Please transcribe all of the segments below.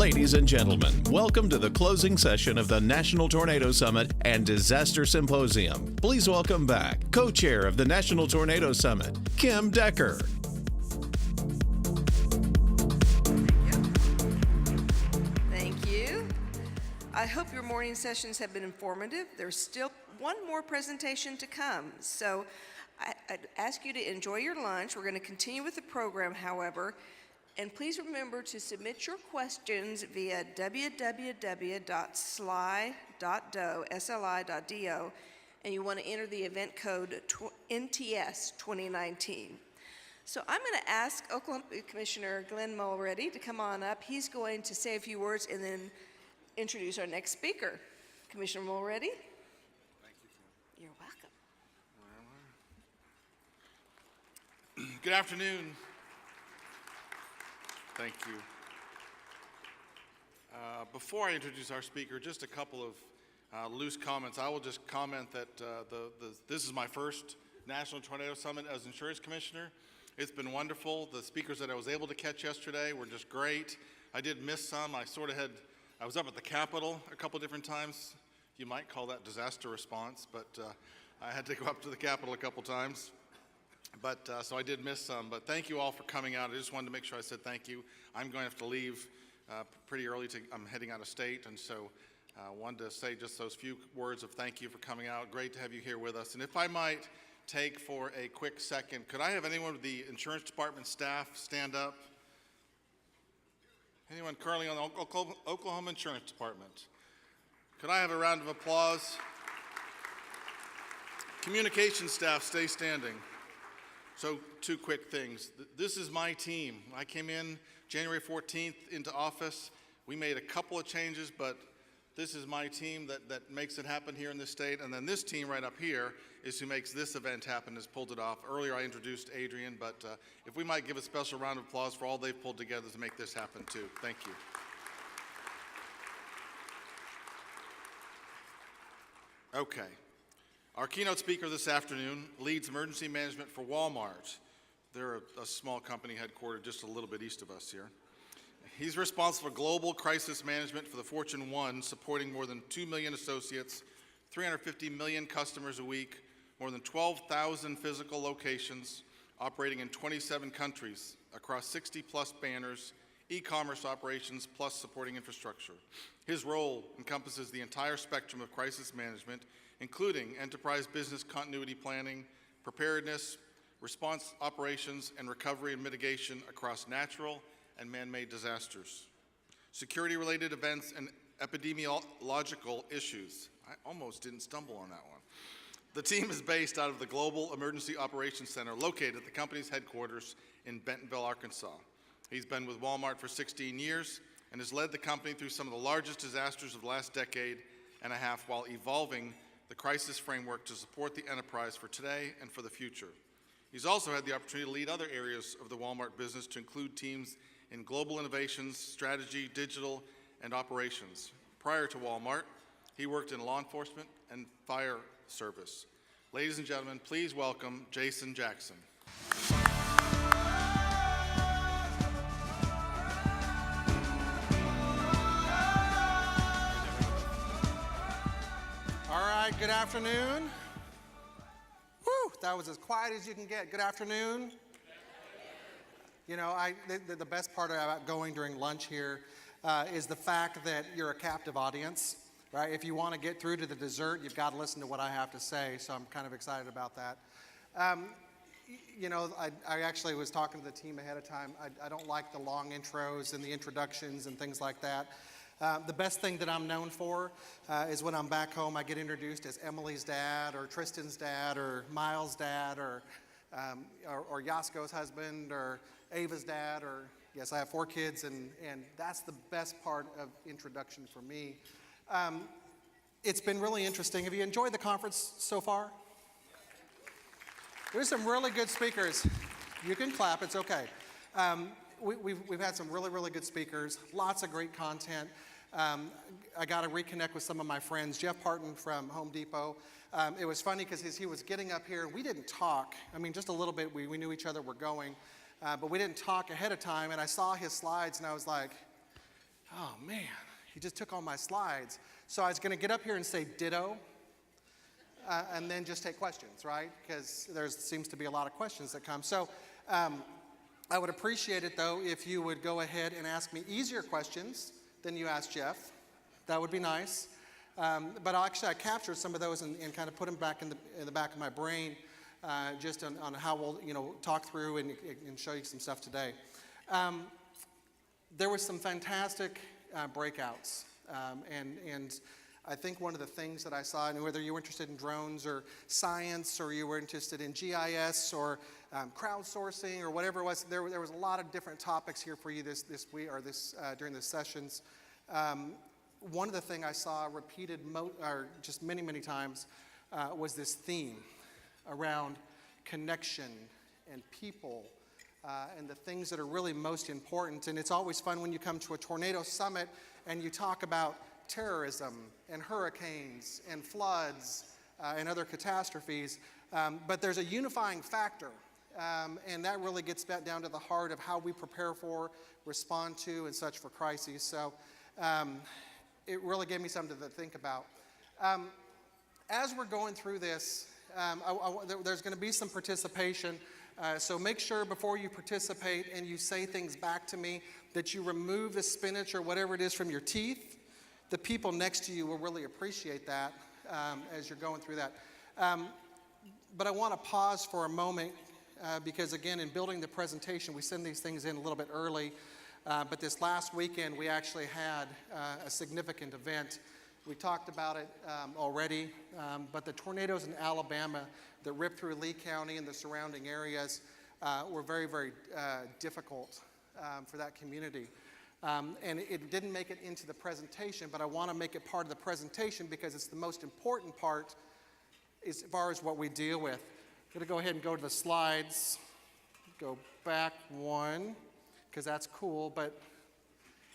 Ladies and gentlemen, welcome to the closing session of the National Tornado Summit and Disaster Symposium. Please welcome back co-chair of the National Tornado Summit, Kim Decker. Thank you. I hope your morning sessions have been informative. There's still one more presentation to come, so I'd ask you to enjoy your lunch. We're going to continue with the program, however, and please remember to submit your questions via www.sli.do, and you want to enter the event code NTS 2019. So I'm going to ask Oklahoma Commissioner Glenn Mulready to come on up. He's going to say a few words and then introduce our next speaker. Commissioner Mulready. Thank you, Kim. You're welcome. Good afternoon. Thank you. Before I introduce our speaker, just a couple of loose comments. I will just comment that this is my first National Tornado Summit as Insurance Commissioner. It's been wonderful. The speakers that I was able to catch yesterday were just great. I did miss some. I was up at the Capitol a couple different times. You might call that disaster response, but I had to go up to the Capitol a couple times. But so I did miss some, but thank you all for coming out. I just wanted to make sure I said thank you. I'm going to have to leave pretty early. I'm heading out of state, and so wanted to say just those few words of thank you for coming out. Great to have you here with us. And if I might take for a quick second, could I have anyone with the Insurance Department staff stand up? Anyone currently on the Oklahoma Insurance Department? Could I have a round of applause? Communication staff, stay standing. So, two quick things. This is my team. I came in January 14th into office. We made a couple of changes, but this is my team that makes it happen here in this state. And then this team right up here is who makes this event happen, has pulled it off. Earlier I introduced Adrian, but if we might give a special round of applause for all they've pulled together to make this happen too. Thank you. Okay. Our keynote speaker this afternoon leads emergency management for Walmart. They're a small company headquartered just a little bit east of us here. He's responsible for global crisis management for the Fortune 1, supporting more than 2 million associates, 350 million customers a week, more than 12,000 physical locations, operating in 27 countries across 60-plus banners, e-commerce operations, plus supporting infrastructure. His role encompasses the entire spectrum of crisis management, including enterprise business continuity planning, preparedness, response operations, and recovery and mitigation across natural and man-made disasters, security-related events, and epidemiological issues. I almost didn't stumble on that one. The team is based out of the Global Emergency Operations Center located at the company's headquarters in Bentonville, Arkansas. He's been with Walmart for 16 years and has led the company through some of the largest disasters of the last decade and a half while evolving the crisis framework to support the enterprise for today and for the future. He's also had the opportunity to lead other areas of the Walmart business to include teams in global innovations, strategy, digital, and operations. Prior to Walmart, he worked in law enforcement and fire service. Ladies and gentlemen, please welcome Jason Jackson. All right, good afternoon. Whew, that was as quiet as you can get. Good afternoon. You know, the best part about going during lunch here is the fact that you're a captive audience, right? If you want to get through to the dessert, you've got to listen to what I have to say, so I'm kind of excited about that. You know, I actually was talking to the team ahead of time. I don't like the long intros and the introductions and things like that. The best thing that I'm known for is when I'm back home, I get introduced as Emily's dad or Tristan's dad or Miles' dad or Yasko's husband or Ava's dad, or yes, I have 4 kids, and that's the best part of introduction for me. It's been really interesting. Have you enjoyed the conference so far? There's some really good speakers. You can clap, it's okay. We've had some really good speakers, lots of great content. I got to reconnect with some of my friends. Jeff Parton from Home Depot. It was funny because as he was getting up here, we didn't talk. I mean, just a little bit. We knew each other were going, but we didn't talk ahead of time. And I saw his slides, and I was like, Oh man, he just took all my slides. So I was going to get up here and say ditto, and then just take questions, right? Because there seems to be a lot of questions that come. So I would appreciate it, though, if you would go ahead and ask me easier questions than you asked Jeff. That would be nice. But I captured some of those and kind of put them back in the back of my brain, just on how we'll talk through and show you some stuff today. There was some fantastic breakouts, and I think one of the things that I saw, and whether you were interested in drones or science, or you were interested in GIS or crowdsourcing or whatever it was, there was a lot of different topics here for you this week or during the sessions. One of the things I saw repeated just many times was this theme around connection and people and the things that are really most important. And it's always fun when you come to a tornado summit and you talk about terrorism and hurricanes and floods and other catastrophes. But there's a unifying factor, and that really gets back down to the heart of how we prepare for, respond to, and such for crises. So it really gave me something to think about. As we're going through this, there's going to be some participation. So make sure before you participate and you say things back to me that you remove the spinach or whatever it is from your teeth. The people next to you will really appreciate that as you're going through that. But I want to pause for a moment because, again, in building the presentation, we send these things in a little bit early. But this last weekend, we actually had a significant event. We talked about it already, but the tornadoes in Alabama that ripped through Lee County and the surrounding areas were very difficult for that community. And it didn't make it into the presentation, but I want to make it part of the presentation because it's the most important part as far as what we deal with. I'm going to go ahead and go to the slides. Go back one, because that's cool, but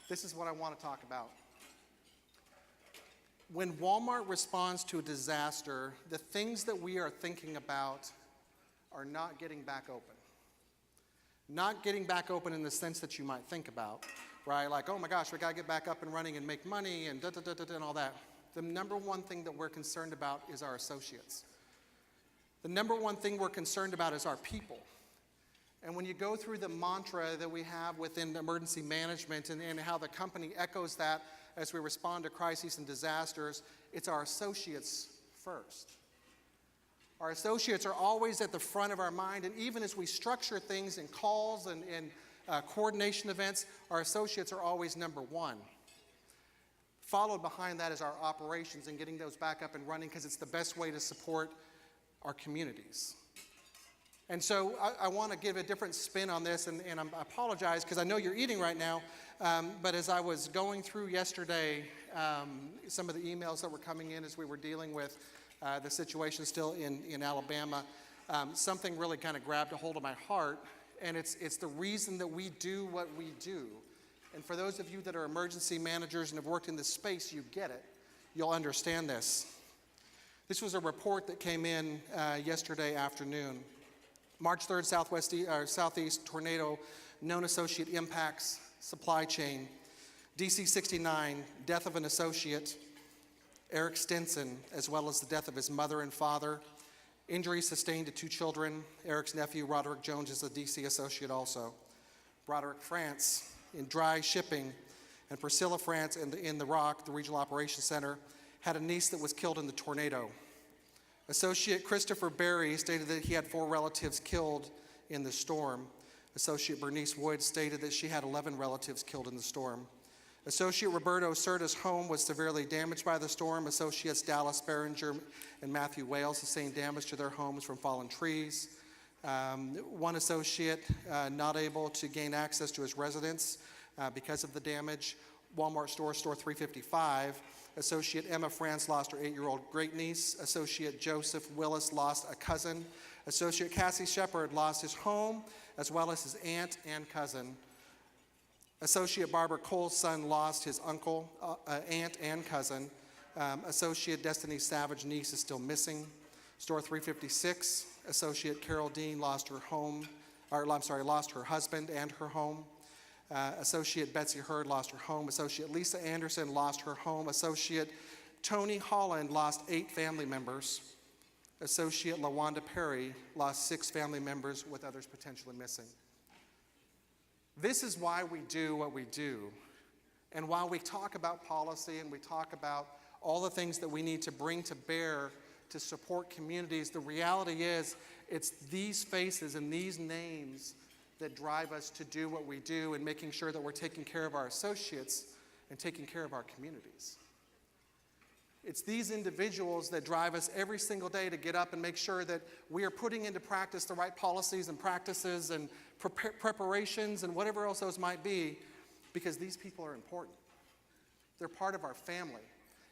this is what I want to talk about. When Walmart responds to a disaster, the things that we are thinking about are not getting back open. Not getting back open in the sense that you might think about, right? Like, oh my gosh, we got to get back up and running and make money and and all that. The number one thing that we're concerned about is our associates. The number one thing we're concerned about is our people. And when you go through the mantra that we have within emergency management and how the company echoes that as we respond to crises and disasters, it's our associates first. Our associates are always at the front of our mind, and even as we structure things in calls and coordination events, our associates are always number one. Followed behind that is our operations and getting those back up and running because it's the best way to support our communities. And so I want to give a different spin on this, and I apologize because I know you're eating right now, but as I was going through yesterday, some of the emails that were coming in as we were dealing with the situation still in Alabama, something really kind of grabbed a hold of my heart, and it's the reason that we do what we do. And for those of you that are emergency managers and have worked in this space, you get it. You'll understand this. This was a report that came in yesterday afternoon. March 3rd, Southeast tornado, known associate impacts, supply chain. DC 69, death of an associate, Eric Stinson, as well as the death of his mother and father. Injuries sustained to 2 children. Eric's nephew, Roderick Jones, is a DC associate also. Broderick France, in dry shipping, and Priscilla France in the Rock, the Regional Operations Center, had a niece that was killed in the tornado. Associate Christopher Berry stated that he had 4 relatives killed in the storm. Associate Bernice Wood stated that she had 11 relatives killed in the storm. Associate Roberto Serta's home was severely damaged by the storm. Associates Dallas Behringer and Matthew Wales sustained damage to their homes from fallen trees. One associate not able to gain access to his residence because of the damage. Walmart store 355. Associate Emma France lost her 8-year-old great-niece. Associate Joseph Willis lost a cousin. Associate Cassie Shepard lost his home, as well as his aunt and cousin. Associate Barbara Cole's son lost his uncle, aunt, and cousin. Associate Destiny Savage niece is still missing. Store 356. Associate Carol Dean lost her husband and her home. Associate Betsy Hurd lost her home. Associate Lisa Anderson lost her home. Associate Tony Holland lost 8 family members. Associate LaWanda Perry lost 6 family members, with others potentially missing. This is why we do what we do. And while we talk about policy and we talk about all the things that we need to bring to bear to support communities, the reality is it's these faces and these names that drive us to do what we do, and making sure that we're taking care of our associates and taking care of our communities. It's these individuals that drive us every single day to get up and make sure that we are putting into practice the right policies and practices and preparations and whatever else those might be, because these people are important. They're part of our family,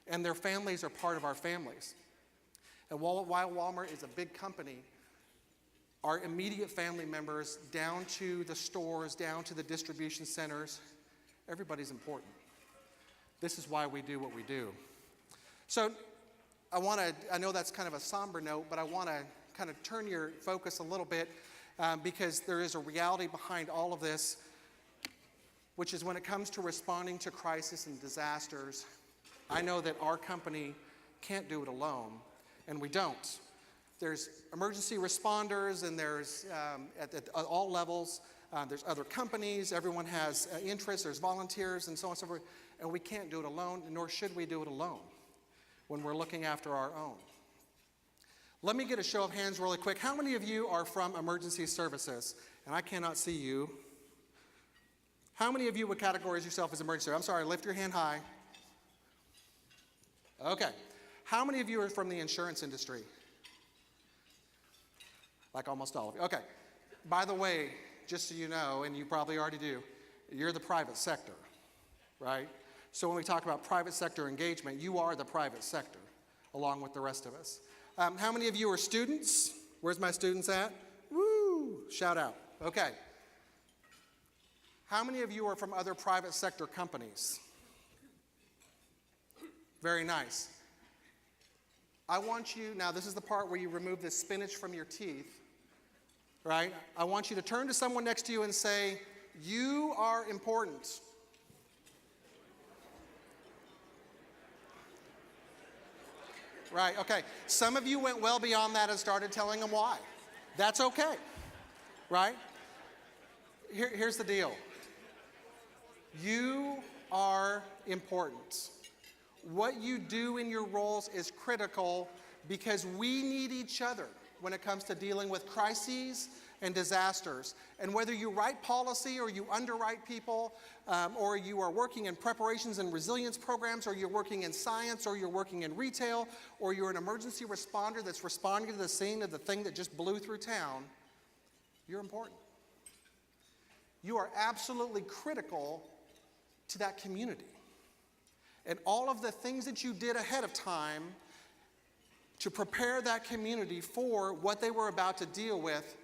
and their families are part of our families. And while Walmart is a big company, our immediate family members, down to the stores, down to the distribution centers, everybody's important. This is why we do what we do. So I know that's kind of a somber note, but I want to kind of turn your focus a little bit because there is a reality behind all of this, which is when it comes to responding to crisis and disasters, I know that our company can't do it alone, and we don't. There's emergency responders, and there's at all levels, there's other companies, everyone has interests, there's volunteers, and so on and so forth, and we can't do it alone, nor should we do it alone when we're looking after our own. Let me get a show of hands really quick. How many of you are from emergency services? And I cannot see you. How many of you would categorize yourself as emergency? I'm sorry, lift your hand high. Okay. How many of you are from the insurance industry? Like almost all of you. Okay. By the way, just so you know, and you probably already do, you're the private sector, right? So when we talk about private sector engagement, you are the private sector, along with the rest of us. How many of you are students? Where's my students at? Woo! Shout out. Okay. How many of you are from other private sector companies? Very nice. I want you, now this is the part where you remove the spinach from your teeth, right? I want you to turn to someone next to you and say, you are important. Right, okay. Some of you went well beyond that and started telling them why. That's okay, right? Here's the deal. You are important. What you do in your roles is critical because we need each other when it comes to dealing with crises and disasters. And whether you write policy or you underwrite people, or you are working in preparations and resilience programs, or you're working in science, or you're working in retail, or you're an emergency responder that's responding to the scene of the thing that just blew through town, you're important. You are absolutely critical to that community. And all of the things that you did ahead of time to prepare that community for what they were about to deal with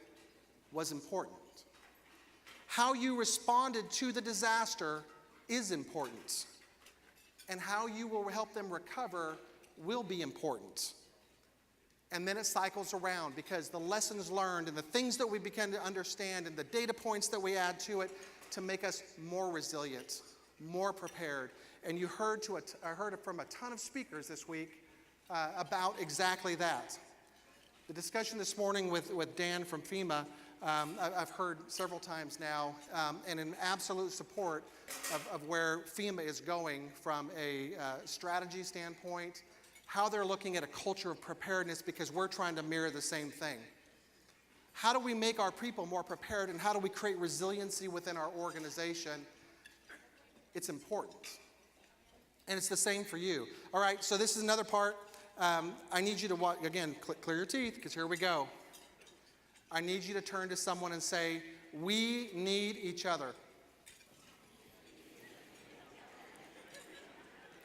was important. How you responded to the disaster is important. And how you will help them recover will be important. And then it cycles around because the lessons learned and the things that we begin to understand and the data points that we add to it to make us more resilient, more prepared. And you heard I heard from a ton of speakers this week about exactly that. The discussion this morning with Dan from FEMA, I've heard several times now, and in absolute support of where FEMA is going from a strategy standpoint, how they're looking at a culture of preparedness, because we're trying to mirror the same thing. How do we make our people more prepared, and how do we create resiliency within our organization? It's important. And it's the same for you. All right, so this is another part. I need you to, again, clear your teeth, because here we go. I need you to turn to someone and say, we need each other.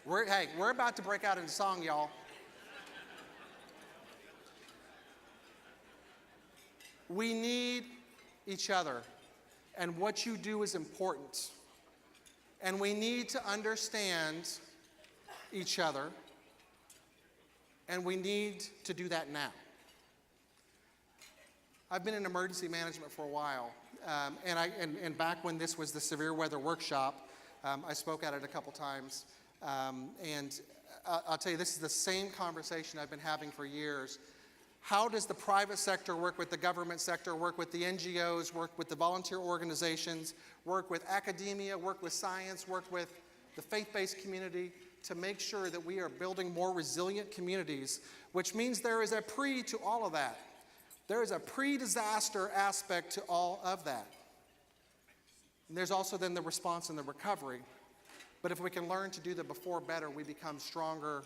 We're about to break out into song, y'all. We need each other, and what you do is important. And we need to understand each other, and we need to do that now. I've been in emergency management for a while, And back when this was the severe weather workshop, I spoke at it a couple times. And I'll tell you, this is the same conversation I've been having for years. How does the private sector work with the government sector, work with the NGOs, work with the volunteer organizations, work with academia, work with science, work with the faith-based community to make sure that we are building more resilient communities, which means there is a pre to all of that. There is a pre-disaster aspect to all of that. And there's also then the response and the recovery. But if we can learn to do the before better, we become stronger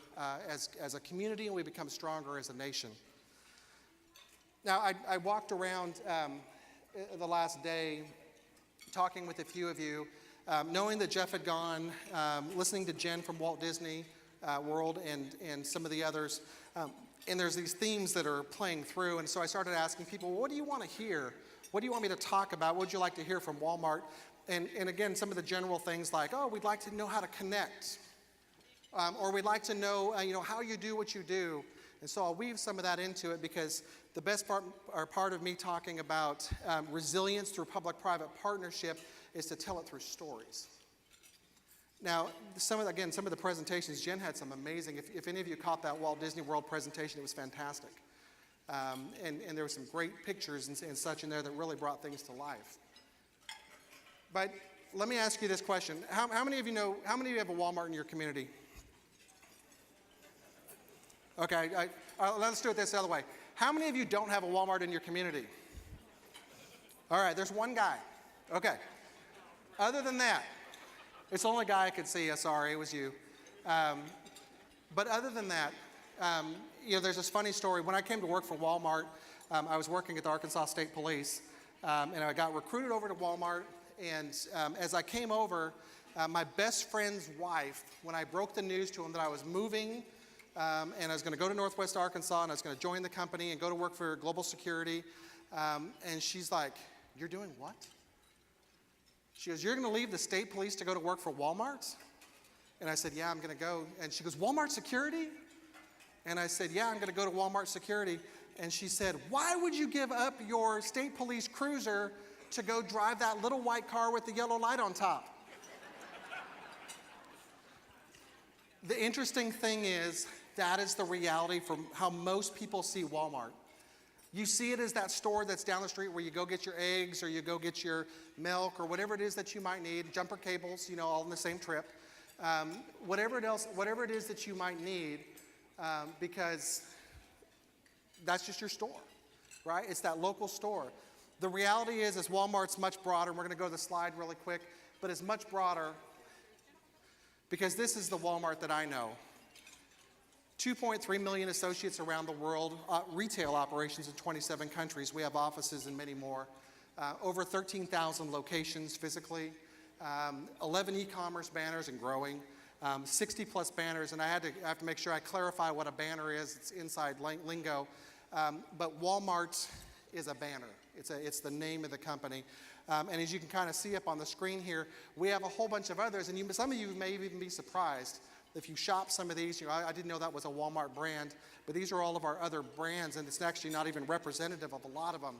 as a community, and we become stronger as a nation. Now, I walked around the last day talking with a few of you, knowing that Jeff had gone, listening to Jen from Walt Disney World and some of the others. And there's these themes that are playing through. And so I started asking people, well, what do you want to hear? What do you want me to talk about? What would you like to hear from Walmart? And again, some of the general things like, oh, we'd like to know how to connect. Or we'd like to know, how you do what you do. And so I'll weave some of that into it because the best part of me talking about resilience through public-private partnership is to tell it through stories. Now, some of the presentations, Jen had some amazing, if any of you caught that Walt Disney World presentation, it was fantastic. And there were some great pictures and such in there that really brought things to life. But let me ask you this question. How many of you have a Walmart in your community? Okay, let's do it this other way. How many of you don't have a Walmart in your community? All right, there's one guy. Okay. Other than that, it's the only guy I could see. Sorry, it was you. But other than that, there's this funny story. When I came to work for Walmart, I was working at the Arkansas State Police, and I got recruited over to Walmart. And as I came over, my best friend's wife, when I broke the news to him that I was moving and I was going to go to Northwest Arkansas and I was going to join the company and go to work for Global Security, and she's like, "You're doing what?" She goes, "You're going to leave the state police to go to work for Walmart?" And I said, "Yeah, I'm going to go." And she goes, "Walmart security?" And I said, "Yeah, I'm going to go to Walmart security." And she said, "Why would you give up your state police cruiser to go drive that little white car with the yellow light on top?" The interesting thing is, that is the reality from how most people see Walmart. You see it as that store that's down the street where you go get your eggs or you go get your milk or whatever it is that you might need, jumper cables, all in the same trip. Whatever it is that you might need, because that's just your store, right? It's that local store. The reality is Walmart's much broader, and we're going to go to the slide really quick, but it's much broader because this is the Walmart that I know. 2.3 million associates around the world, retail operations in 27 countries. We have offices in many more. Over 13,000 locations physically, 11 e-commerce banners and growing, 60 plus banners, and I have to make sure I clarify what a banner is. It's inside lingo, but Walmart is a banner. It's the name of the company. And as you can kind of see up on the screen here, we have a whole bunch of others, and some of you may even be surprised. If you shop some of these, I didn't know that was a Walmart brand, but these are all of our other brands, and it's actually not even representative of a lot of them.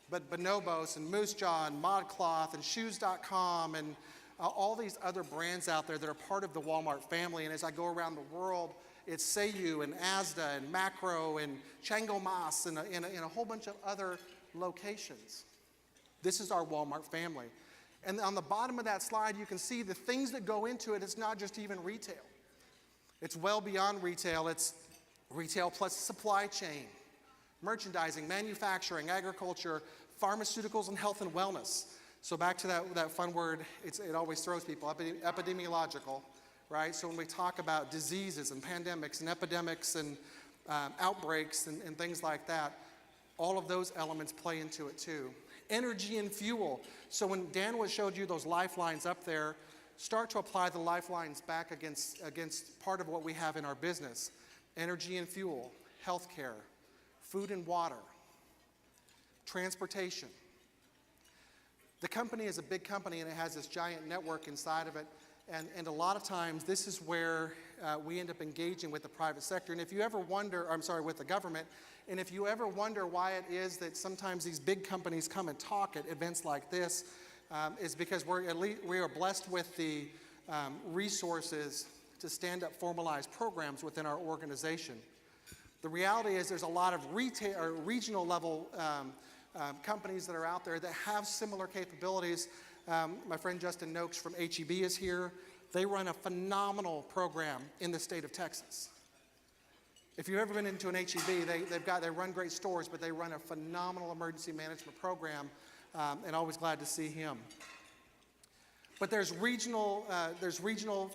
But Bonobos and Moose Jaw and ModCloth and Shoes.com and all these other brands out there that are part of the Walmart family. And as I go around the world, it's Seiyu and Asda and Macro and Chango Mas and a whole bunch of other locations. This is our Walmart family. And on the bottom of that slide, you can see the things that go into it. It's not just even retail. It's well beyond retail. It's retail plus supply chain, merchandising, manufacturing, agriculture, pharmaceuticals, and health and wellness. So back to that fun word, it always throws people, epidemiological, right? So when we talk about diseases and pandemics and epidemics and outbreaks and things like that, all of those elements play into it too. Energy and fuel. So when Dan showed you those lifelines up there, start to apply the lifelines back against part of what we have in our business. Energy and fuel, healthcare, food and water, transportation. The company is a big company and it has this giant network inside of it. And a lot of times, this is where we end up engaging with the private sector. And if you ever wonder, with the government, and if you ever wonder why it is that sometimes these big companies come and talk at events like this, is because we are blessed with the resources to stand up formalized programs within our organization. The reality is there's a lot of retail or regional level companies that are out there that have similar capabilities. My friend Justin Noakes from HEB is here. They run a phenomenal program in the state of Texas. If you've ever been into an HEB, they run great stores, but they run a phenomenal emergency management program, and always glad to see him. But there's regional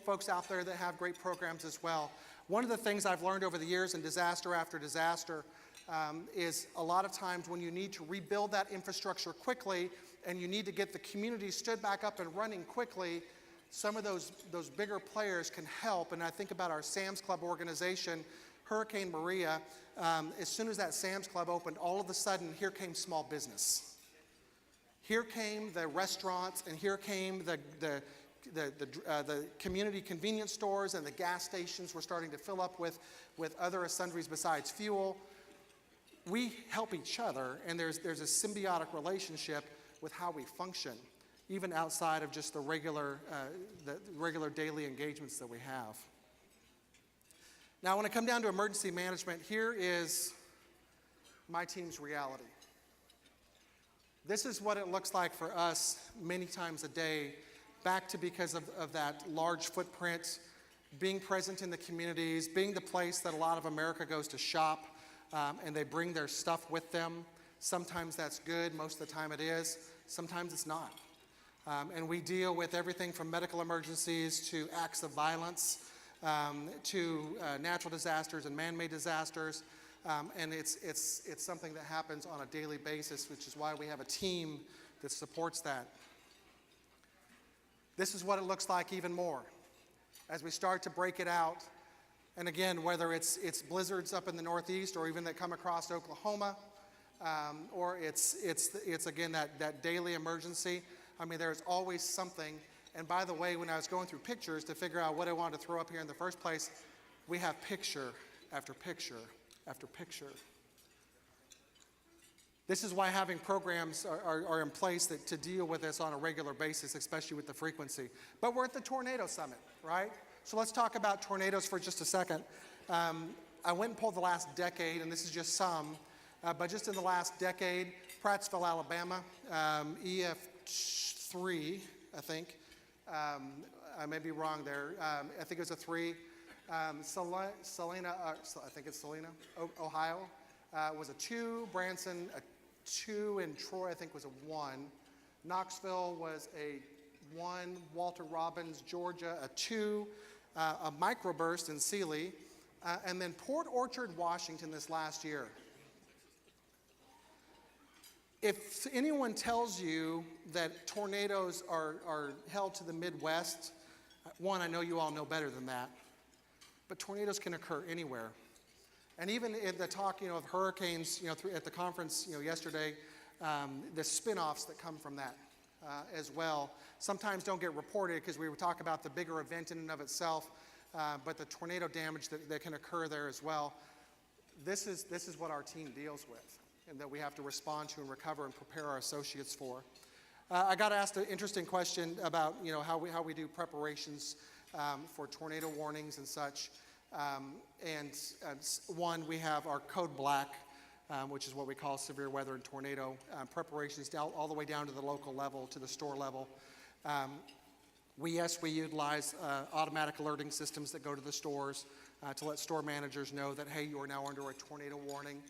folks out there that have great programs as well. One of the things I've learned over the years in disaster after disaster is a lot of times when you need to rebuild that infrastructure quickly and you need to get the community stood back up and running quickly, some of those bigger players can help. And I think about our Sam's Club organization, Hurricane Maria. As soon as that Sam's Club opened, all of a sudden, here came small business. Here came the restaurants, and here came the community convenience stores, and the gas stations were starting to fill up with other sundries besides fuel. We help each other, and there's a symbiotic relationship with how we function, even outside of just the regular daily engagements that we have. Now, when it comes down to emergency management, here is my team's reality. This is what it looks like for us many times a day, back to because of that large footprint, being present in the communities, being the place that a lot of America goes to shop, and they bring their stuff with them. Sometimes that's good, most of the time it is, sometimes it's not. And we deal with everything from medical emergencies to acts of violence, to natural disasters and man-made disasters. And it's something that happens on a daily basis, which is why we have a team that supports that. This is what it looks like even more as we start to break it out. And again, whether it's blizzards up in the Northeast or even that come across Oklahoma, or it's again that daily emergency. I mean, there's always something. And by the way, when I was going through pictures to figure out what I wanted to throw up here in the first place, we have picture after picture after picture. This is why having programs are in place to deal with this on a regular basis, especially with the frequency. But we're at the Tornado Summit, right? So let's talk about tornadoes for just a second. I went and pulled the last decade, and this is just some, but just in the last decade, Prattsville, Alabama, EF3, I think. I may be wrong there. I think it was a 3. Salina, I think it's Salina, Ohio, was a 2. Branson, a 2. And Troy, I think, was a 1. Knoxville was a 1. Walter Robbins, Georgia, a 2. A microburst in Sealy. And then Port Orchard, Washington this last year. If anyone tells you that tornadoes are held to the Midwest, one, I know you all know better than that. But tornadoes can occur anywhere. And even in the talk, of hurricanes, at the conference, yesterday, the spin-offs that come from that as well sometimes don't get reported because we were talking about the bigger event in and of itself, but the tornado damage that can occur there as well. This is what our team deals with and that we have to respond to and recover and prepare our associates for. I got asked an interesting question about, how we do preparations for tornado warnings and such. One, we have our Code Black, which is what we call severe weather and tornado preparations all the way down to the local level, to the store level. We utilize automatic alerting systems that go to the stores to let store managers know that, hey, you are now under a tornado warning.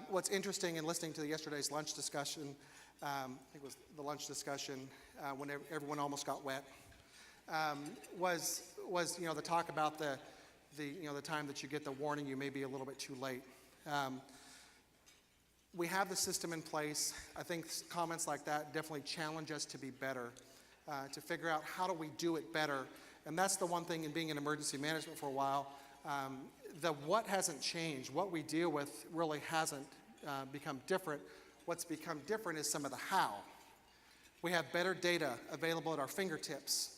What's interesting in listening to yesterday's lunch discussion, I think it was the lunch discussion when everyone almost got wet, was the talk about the time that you get the warning, you may be a little bit too late. We have the system in place. I think comments like that definitely challenge us to be better, to figure out how do we do it better. And that's the one thing in being in emergency management for a while. The what hasn't changed. What we deal with really hasn't become different. What's become different is some of the how. We have better data available at our fingertips.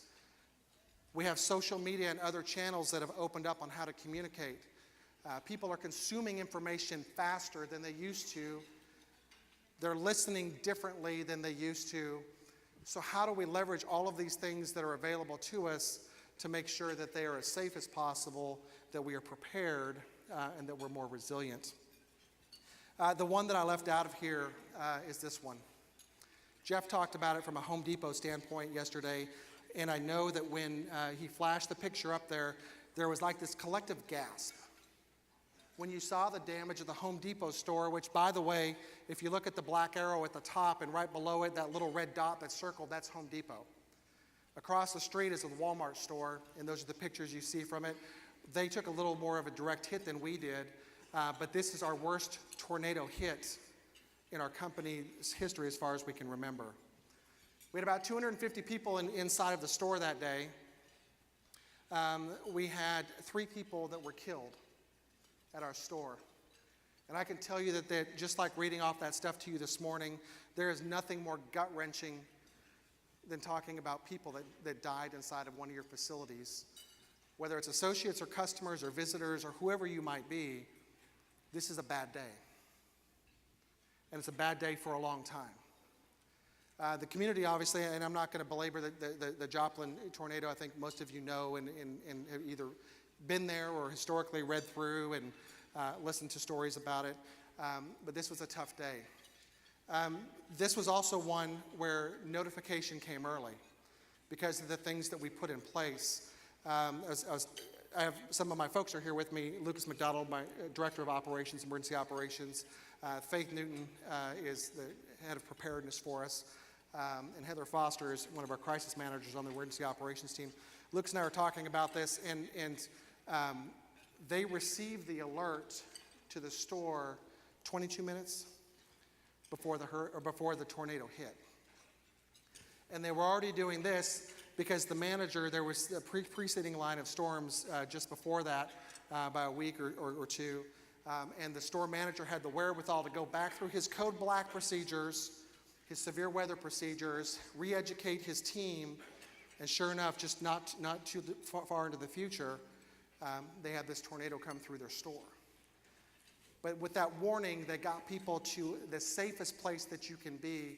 We have social media and other channels that have opened up on how to communicate. People are consuming information faster than they used to. They're listening differently than they used to. So how do we leverage all of these things that are available to us to make sure that they are as safe as possible, that we are prepared, and that we're more resilient? The one that I left out of here is this one. Jeff talked about it from a Home Depot standpoint yesterday, and I know that when he flashed the picture up there, there was like this collective gasp. When you saw the damage of the Home Depot store, which, by the way, if you look at the black arrow at the top and right below it, that little red dot that's circled, that's Home Depot. Across the street is a Walmart store, and those are the pictures you see from it. They took a little more of a direct hit than we did, but this is our worst tornado hit in our company's history as far as we can remember. We had about 250 people inside of the store that day. We had 3 people that were killed at our store. And I can tell you that just like reading off that stuff to you this morning, there is nothing more gut-wrenching than talking about people that died inside of one of your facilities. Whether it's associates or customers or visitors or whoever you might be, this is a bad day. And it's a bad day for a long time. The community, obviously, and I'm not going to belabor the Joplin tornado. I think most of you know and have either been there or historically read through and listened to stories about it. But this was a tough day. This was also one where notification came early because of the things that we put in place. I have some of my folks are here with me. Lucas McDonald, my Director of Operations, Emergency Operations. Faith Newton is the head of preparedness for us. And Heather Foster is one of our crisis managers on the emergency operations team. Lucas and I were talking about this, and they received the alert to the store 22 minutes before the tornado hit. And they were already doing this because the manager, there was a preceding line of storms just before that by a week or two. And the store manager had the wherewithal to go back through his code black procedures, his severe weather procedures, re-educate his team, and sure enough, just not too far into the future, they had this tornado come through their store. But with that warning, they got people to the safest place that you can be.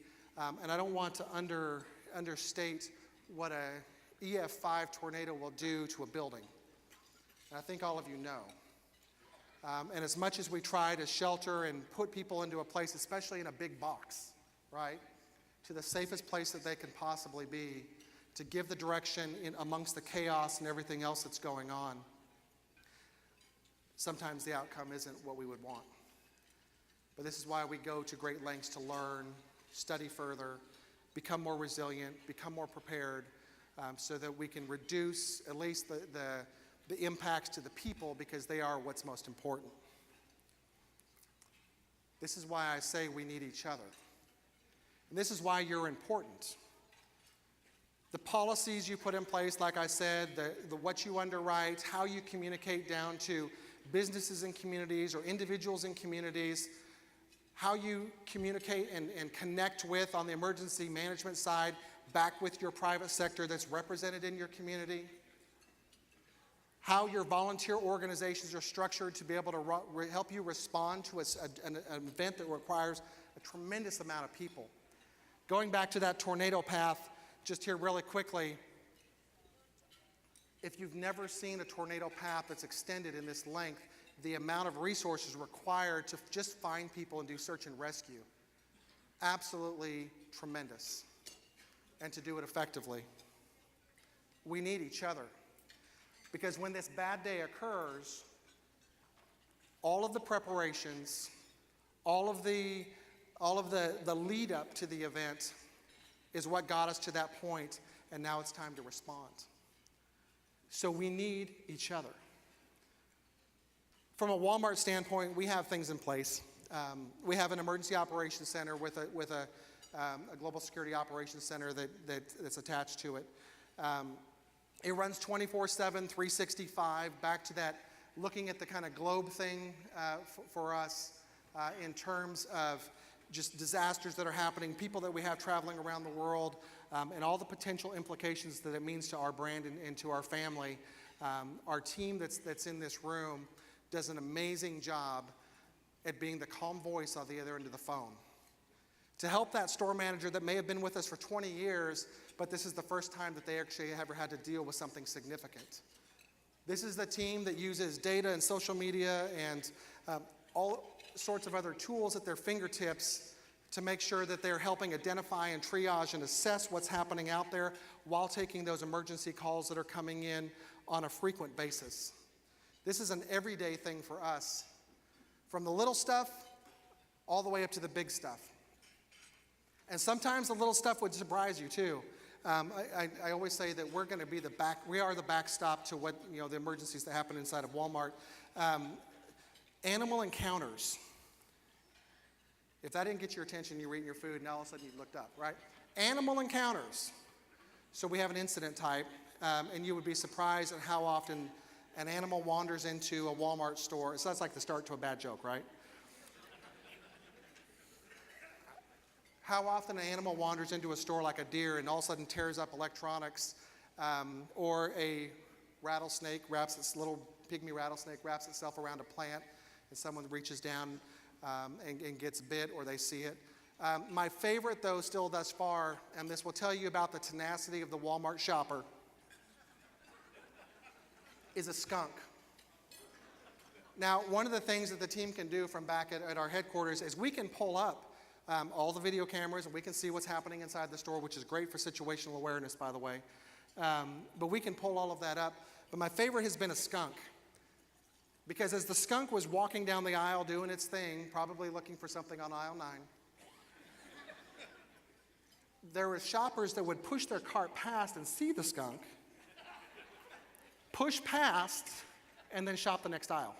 And I don't want to understate what a EF5 tornado will do to a building. And I think all of you know. And as much as we try to shelter and put people into a place, especially in a big box, right, to the safest place that they can possibly be, to give the direction in amongst the chaos and everything else that's going on, sometimes the outcome isn't what we would want. But this is why we go to great lengths to learn, study further, become more resilient, become more prepared, so that we can reduce at least the impacts to the people, because they are what's most important. This is why I say we need each other. And this is why you're important. The policies you put in place, like I said, the what you underwrite, how you communicate down to businesses and communities or individuals in communities, how you communicate and connect with on the emergency management side back with your private sector that's represented in your community, how your volunteer organizations are structured to be able to help you respond to an event that requires a tremendous amount of people. Going back to that tornado path, just here really quickly, if you've never seen a tornado path that's extended in this length, the amount of resources required to just find people and do search and rescue, absolutely tremendous, and to do it effectively. We need each other, because when this bad day occurs, all of the preparations, all of the lead up to the event is what got us to that point, and now it's time to respond. So we need each other. From a Walmart standpoint, we have things in place. We have an emergency operations center with a global security operations center that's attached to it. It runs 24/7, 365, back to that, looking at the kind of globe thing for us in terms of just disasters that are happening, people that we have traveling around the world, and all the potential implications that it means to our brand and to our family. Our team that's in this room does an amazing job at being the calm voice on the other end of the phone. To help that store manager that may have been with us for 20 years, but this is the first time that they actually ever had to deal with something significant. This is the team that uses data and social media and all sorts of other tools at their fingertips to make sure that they're helping identify and triage and assess what's happening out there while taking those emergency calls that are coming in on a frequent basis. This is an everyday thing for us, from the little stuff all the way up to the big stuff. And sometimes the little stuff would surprise you too. I always say that we're going to be we are the backstop to what, the emergencies that happen inside of Walmart. Animal encounters. If that didn't get your attention, you were eating your food, and all of a sudden you looked up, right? Animal encounters. So we have an incident type, and you would be surprised at how often an animal wanders into a Walmart store. So that's like the start to a bad joke, right? How often an animal wanders into a store like a deer and all of a sudden tears up electronics, or a rattlesnake little pygmy rattlesnake wraps itself around a plant and someone reaches down and gets bit, or they see it. My favorite, though, still thus far, and this will tell you about the tenacity of the Walmart shopper, is a skunk. Now, one of the things that the team can do from back at our headquarters is we can pull up all the video cameras, and we can see what's happening inside the store, which is great for situational awareness, by the way. But we can pull all of that up. But my favorite has been a skunk. Because as the skunk was walking down the aisle doing its thing, probably looking for something on aisle 9, there were shoppers that would push their cart past and see the skunk, push past, and then shop the next aisle.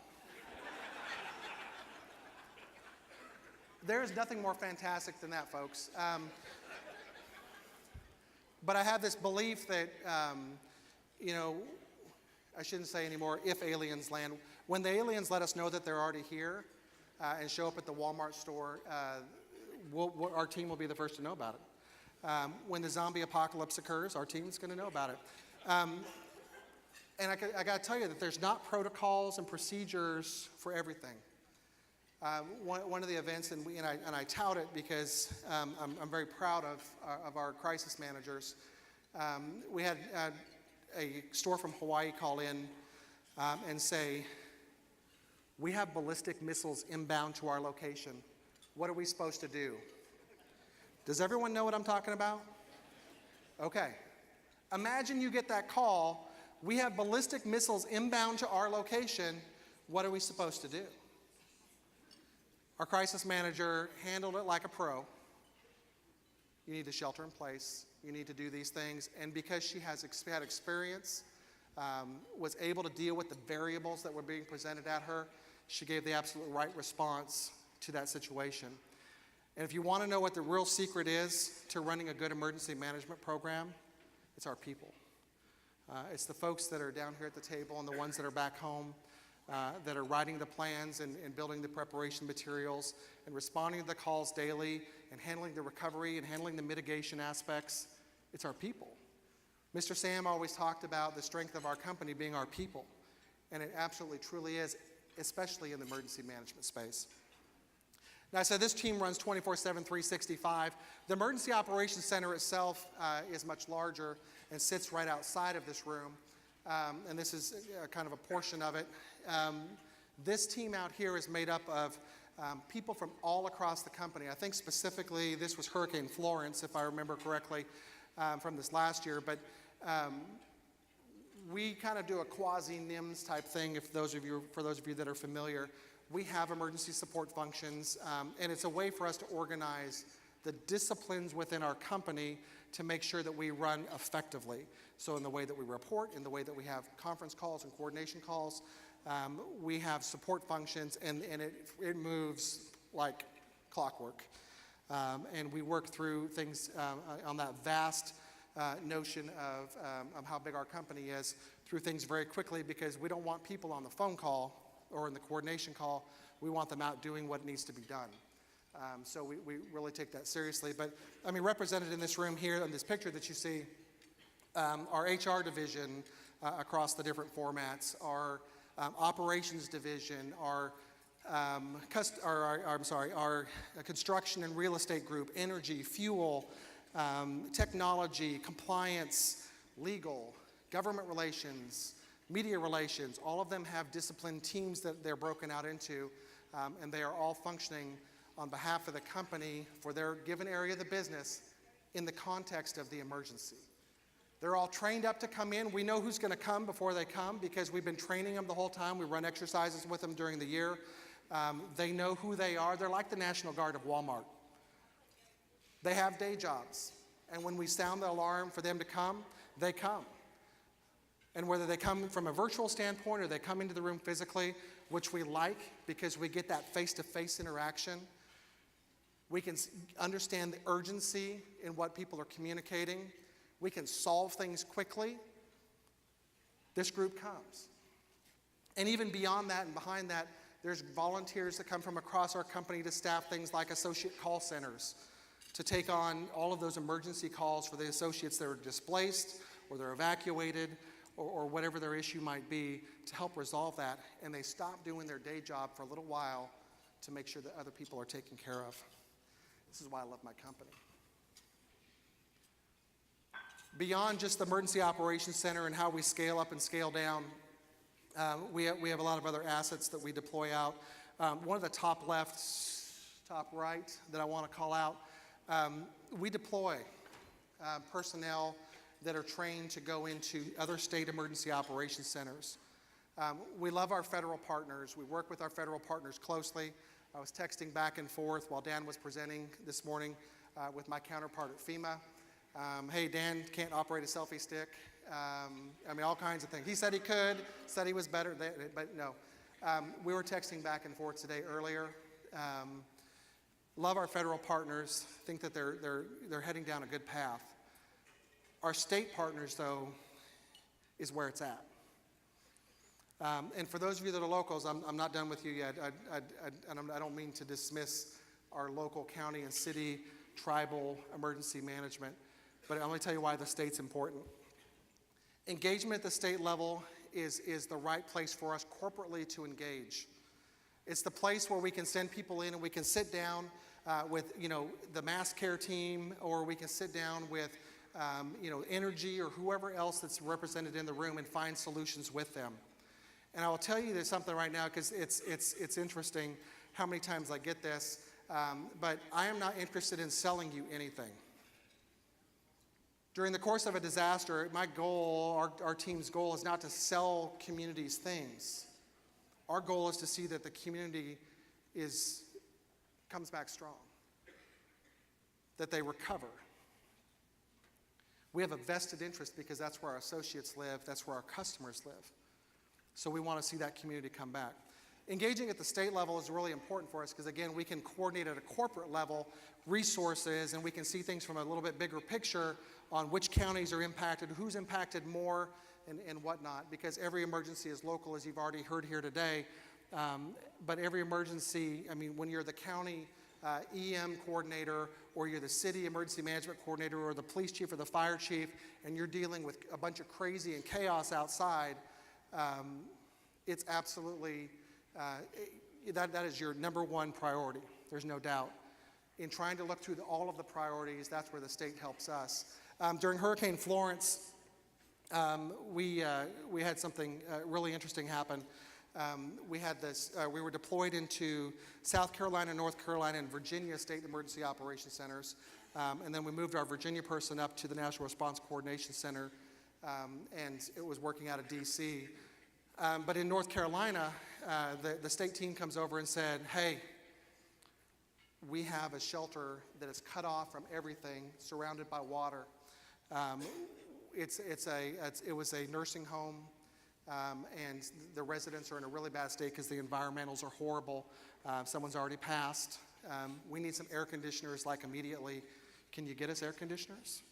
There is nothing more fantastic than that, folks. But I have this belief that, I shouldn't say anymore, if aliens land. When the aliens let us know that they're already here and show up at the Walmart store, our team will be the first to know about it. When the zombie apocalypse occurs, our team's going to know about it. And I got to tell you that there's not protocols and procedures for everything. One of the events, and I tout it because I'm very proud of our crisis managers. We had a store from Hawaii call in and say, "We have ballistic missiles inbound to our location. What are we supposed to do?" Does everyone know what I'm talking about? Okay. Imagine you get that call, "We have ballistic missiles inbound to our location. What are we supposed to do?" Our crisis manager handled it like a pro. You need to shelter in place. You need to do these things. And because she had experience, was able to deal with the variables that were being presented at her, she gave the absolute right response to that situation. And if you want to know what the real secret is to running a good emergency management program, it's our people. It's the folks that are down here at the table and the ones that are back home that are writing the plans and building the preparation materials and responding to the calls daily and handling the recovery and handling the mitigation aspects. It's our people. Mr. Sam always talked about the strength of our company being our people, and it absolutely truly is, especially in the emergency management space. Now, I said this team runs 24/7, 365. The Emergency Operations Center itself is much larger and sits right outside of this room, and this is kind of a portion of it. This team out here is made up of people from all across the company. I think specifically this was Hurricane Florence, if I remember correctly, from this last year, but we kind of do a quasi-NIMS type thing, for those of you that are familiar. We have emergency support functions, and it's a way for us to organize the disciplines within our company to make sure that we run effectively. So in the way that we report, in the way that we have conference calls and coordination calls, we have support functions, and it moves like clockwork. And we work through things on that vast notion of how big our company is, through things very quickly, because we don't want people on the phone call or in the coordination call. We want them out doing what needs to be done. So we really take that seriously. But I mean, represented in this room here, in this picture that you see, our HR division across the different formats, our operations division, our construction and real estate group, energy, fuel, technology, compliance, legal, government relations, media relations. All of them have disciplined teams that they're broken out into, and they are all functioning on behalf of the company for their given area of the business in the context of the emergency. They're all trained up to come in. We know who's going to come before they come because we've been training them the whole time. We run exercises with them during the year. They know who they are. They're like the National Guard of Walmart. They have day jobs. And when we sound the alarm for them to come, they come. And whether they come from a virtual standpoint or they come into the room physically, which we like because we get that face-to-face interaction, we can understand the urgency in what people are communicating. We can solve things quickly. This group comes. And even beyond that and behind that, there's volunteers that come from across our company to staff things like associate call centers to take on all of those emergency calls for the associates that are displaced or they're evacuated or whatever their issue might be to help resolve that. And they stop doing their day job for a little while to make sure that other people are taken care of. This is why I love my company. Beyond just the Emergency Operations Center and how we scale up and scale down, we have a lot of other assets that we deploy out. One of the top left, top right that I want to call out, we deploy personnel that are trained to go into other state emergency operations centers. We love our federal partners. We work with our federal partners closely. I was texting back and forth while Dan was presenting this morning with my counterpart at FEMA. Hey, Dan can't operate a selfie stick. I mean, all kinds of things. He said he could, said he was better, but no. We were texting back and forth today earlier. Love our federal partners, think that they're heading down a good path. Our state partners, though, is where it's at. And for those of you that are locals, I'm not done with you yet. I don't mean to dismiss our local county and city tribal emergency management, but I'm going to tell you why the state's important. Engagement at the state level is the right place for us corporately to engage. It's the place where we can send people in and we can sit down with the mass care team, or we can sit down with energy or whoever else that's represented in the room and find solutions with them. And I will tell you there's something right now because it's interesting how many times I get this, but I am not interested in selling you anything. During the course of a disaster, my goal, our team's goal, is not to sell communities things. Our goal is to see that the community comes back strong, that they recover. We have a vested interest because that's where our associates live, that's where our customers live. So we want to see that community come back. Engaging at the state level is really important for us because, again, we can coordinate at a corporate level resources and we can see things from a little bit bigger picture on which counties are impacted, who's impacted more, and whatnot, because every emergency is local, as you've already heard here today. But every emergency, I mean, when you're the county EM coordinator, or you're the city emergency management coordinator, or the police chief or the fire chief, and you're dealing with a bunch of crazy and chaos outside, it's absolutely, that is your number one priority, there's no doubt. In trying to look through all of the priorities, that's where the state helps us. During Hurricane Florence, we had something really interesting happen. We were deployed into South Carolina, North Carolina, and Virginia State Emergency Operations Centers. And then we moved our Virginia person up to the National Response Coordination Center, and it was working out of DC. But in North Carolina, the state team comes over and said, hey, we have a shelter that is cut off from everything, surrounded by water. It was a nursing home, and the residents are in a really bad state because the environmentals are horrible. Someone's already passed. We need some air conditioners, like immediately. Can you get us air conditioners?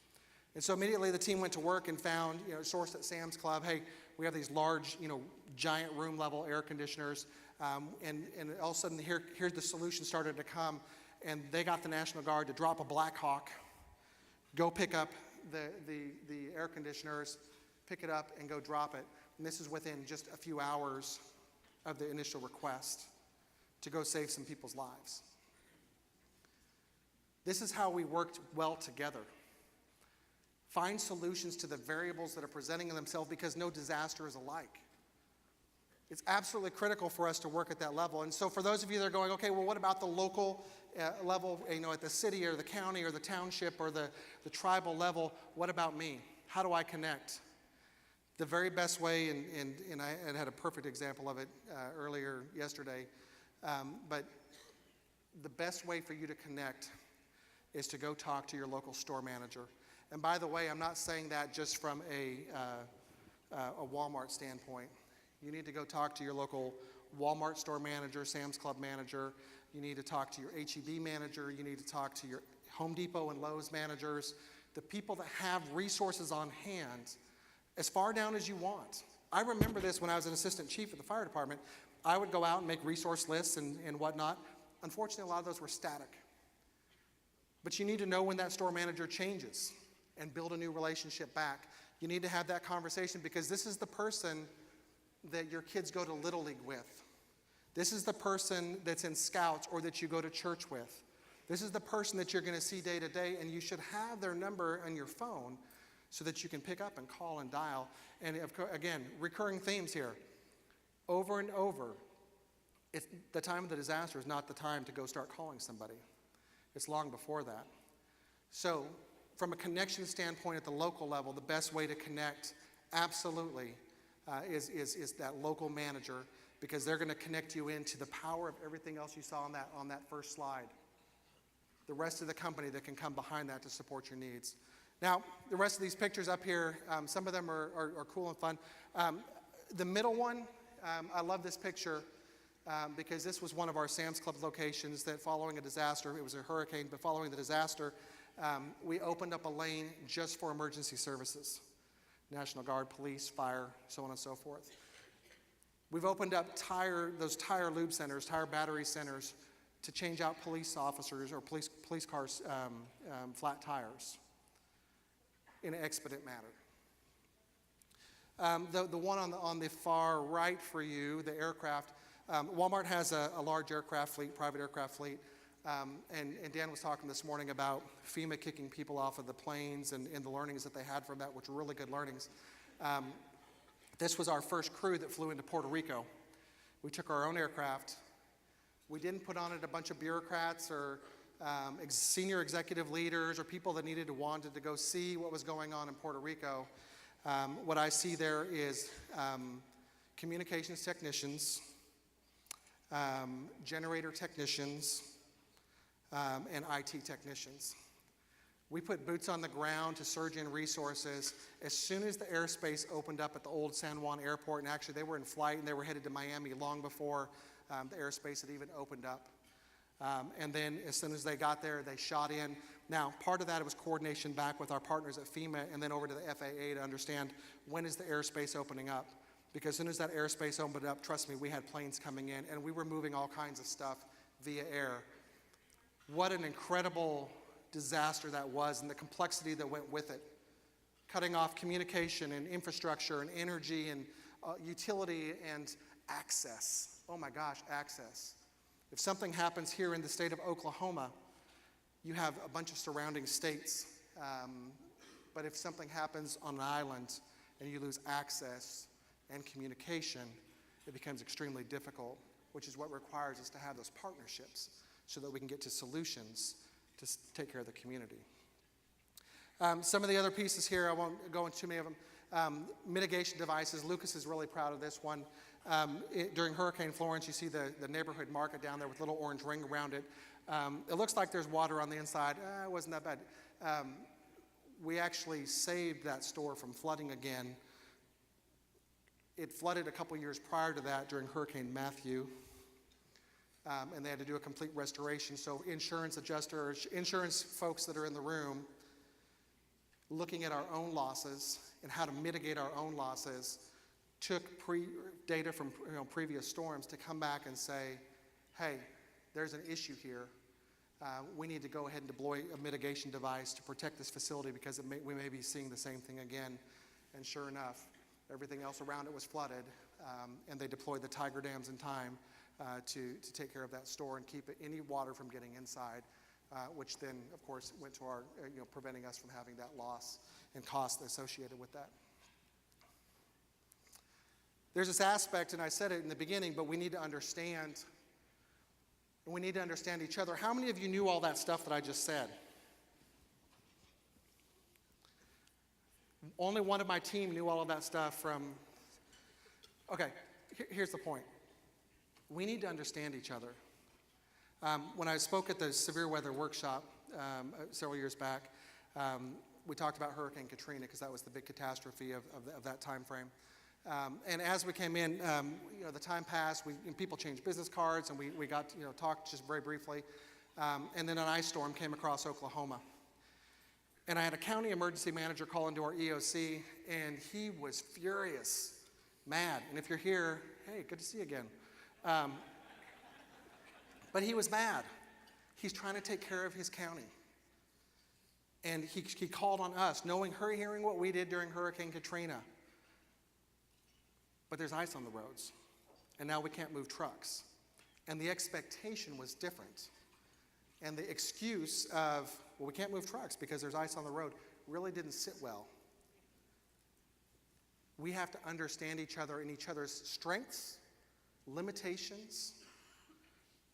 And so immediately the team went to work and found, sourced at Sam's Club, hey, we have these large, giant room level air conditioners. And all of a sudden here the solution started to come. and they got the National Guard to drop a Black Hawk, go pick up the air conditioners, pick it up and go drop it. And this is within just a few hours of the initial request to go save some people's lives. This is how we worked well together. Find solutions to the variables that are presenting themselves, because no disaster is alike. It's absolutely critical for us to work at that level. And so for those of you that are going, okay, well, what about the local level, at the city or the county or the township or the tribal level? What about me? How do I connect? The very best way, and I had a perfect example of it earlier yesterday, but the best way for you to connect is to go talk to your local store manager. And by the way, I'm not saying that just from a Walmart standpoint. You need to go talk to your local Walmart store manager, Sam's Club manager. You need to talk to your H-E-B manager. You need to talk to your Home Depot and Lowe's managers, the people that have resources on hand as far down as you want. I remember this when I was an assistant chief at the fire department. I would go out and make resource lists and whatnot. Unfortunately, a lot of those were static. But you need to know when that store manager changes and build a new relationship back. You need to have that conversation, because this is the person that your kids go to Little League with. This is the person that's in Scouts or that you go to church with. This is the person that you're going to see day to day, and you should have their number on your phone so that you can pick up and call and dial. And again, recurring themes here. Over and over, the time of the disaster is not the time to go start calling somebody. It's long before that. So from a connection standpoint at the local level, the best way to connect absolutely is that local manager, because they're going to connect you into the power of everything else you saw on that first slide. The rest of the company that can come behind that to support your needs. Now, the rest of these pictures up here, some of them are cool and fun. The middle one, I love this picture because this was one of our Sam's Club locations that following a disaster, it was a hurricane, but following the disaster, we opened up a lane just for emergency services. National Guard, police, fire, so on and so forth. We've opened up those tire lube centers, tire battery centers, to change out police officers or police cars' flat tires in an expedite manner. The one on the far right for you, the aircraft, Walmart has a large aircraft fleet, private aircraft fleet, and Dan was talking this morning about FEMA kicking people off of the planes and the learnings that they had from that, which were really good learnings. This was our first crew that flew into Puerto Rico. We took our own aircraft. We didn't put on it a bunch of bureaucrats or senior executive leaders or people that wanted to go see what was going on in Puerto Rico. What I see there is communications technicians, generator technicians, and IT technicians. We put boots on the ground to surge in resources as soon as the airspace opened up at the old San Juan airport, and actually they were in flight and they were headed to Miami long before the airspace had even opened up. And then as soon as they got there, they shot in. Now, part of that was coordination back with our partners at FEMA and then over to the FAA to understand when is the airspace opening up. Because as soon as that airspace opened up, trust me, we had planes coming in and we were moving all kinds of stuff via air. What an incredible disaster that was and the complexity that went with it. Cutting off communication and infrastructure and energy and utility and access. Oh my gosh, access. If something happens here in the state of Oklahoma, you have a bunch of surrounding states. But if something happens on an island and you lose access and communication, it becomes extremely difficult, which is what requires us to have those partnerships so that we can get to solutions to take care of the community. Some of the other pieces here, I won't go into too many of them. Mitigation devices, Lucas is really proud of this one. During Hurricane Florence, you see the neighborhood market down there with a little orange ring around it. It looks like there's water on the inside. It wasn't that bad. We actually saved that store from flooding again. It flooded a couple years prior to that during Hurricane Matthew. And they had to do a complete restoration. So insurance adjusters, insurance folks that are in the room, looking at our own losses and how to mitigate our own losses, took data from previous storms to come back and say, hey, there's an issue here. we need to go ahead and deploy a mitigation device to protect this facility because we may be seeing the same thing again. And sure enough, everything else around it was flooded, and they deployed the Tiger dams in time to take care of that store and keep any water from getting inside, which then, of course, went to our, preventing us from having that loss and cost associated with that. There's this aspect, and I said it in the beginning, but we need to understand, and we need to understand each other. How many of you knew all that stuff that I just said? Only one of my team knew all of that stuff from, okay, here's the point. We need to understand each other. When I spoke at the severe weather workshop several years back, we talked about Hurricane Katrina because that was the big catastrophe of that time frame. And as we came in, the time passed, people changed business cards, and we got to talk just very briefly. And then an ice storm came across Oklahoma. And I had a county emergency manager call into our EOC, and he was furious, mad. And if you're here, hey, good to see you again. But he was mad. He's trying to take care of his county. And he called on us, hearing what we did during Hurricane Katrina. But there's ice on the roads, and now we can't move trucks. And the expectation was different. And the excuse of, well, we can't move trucks because there's ice on the road, really didn't sit well. We have to understand each other and each other's strengths, limitations,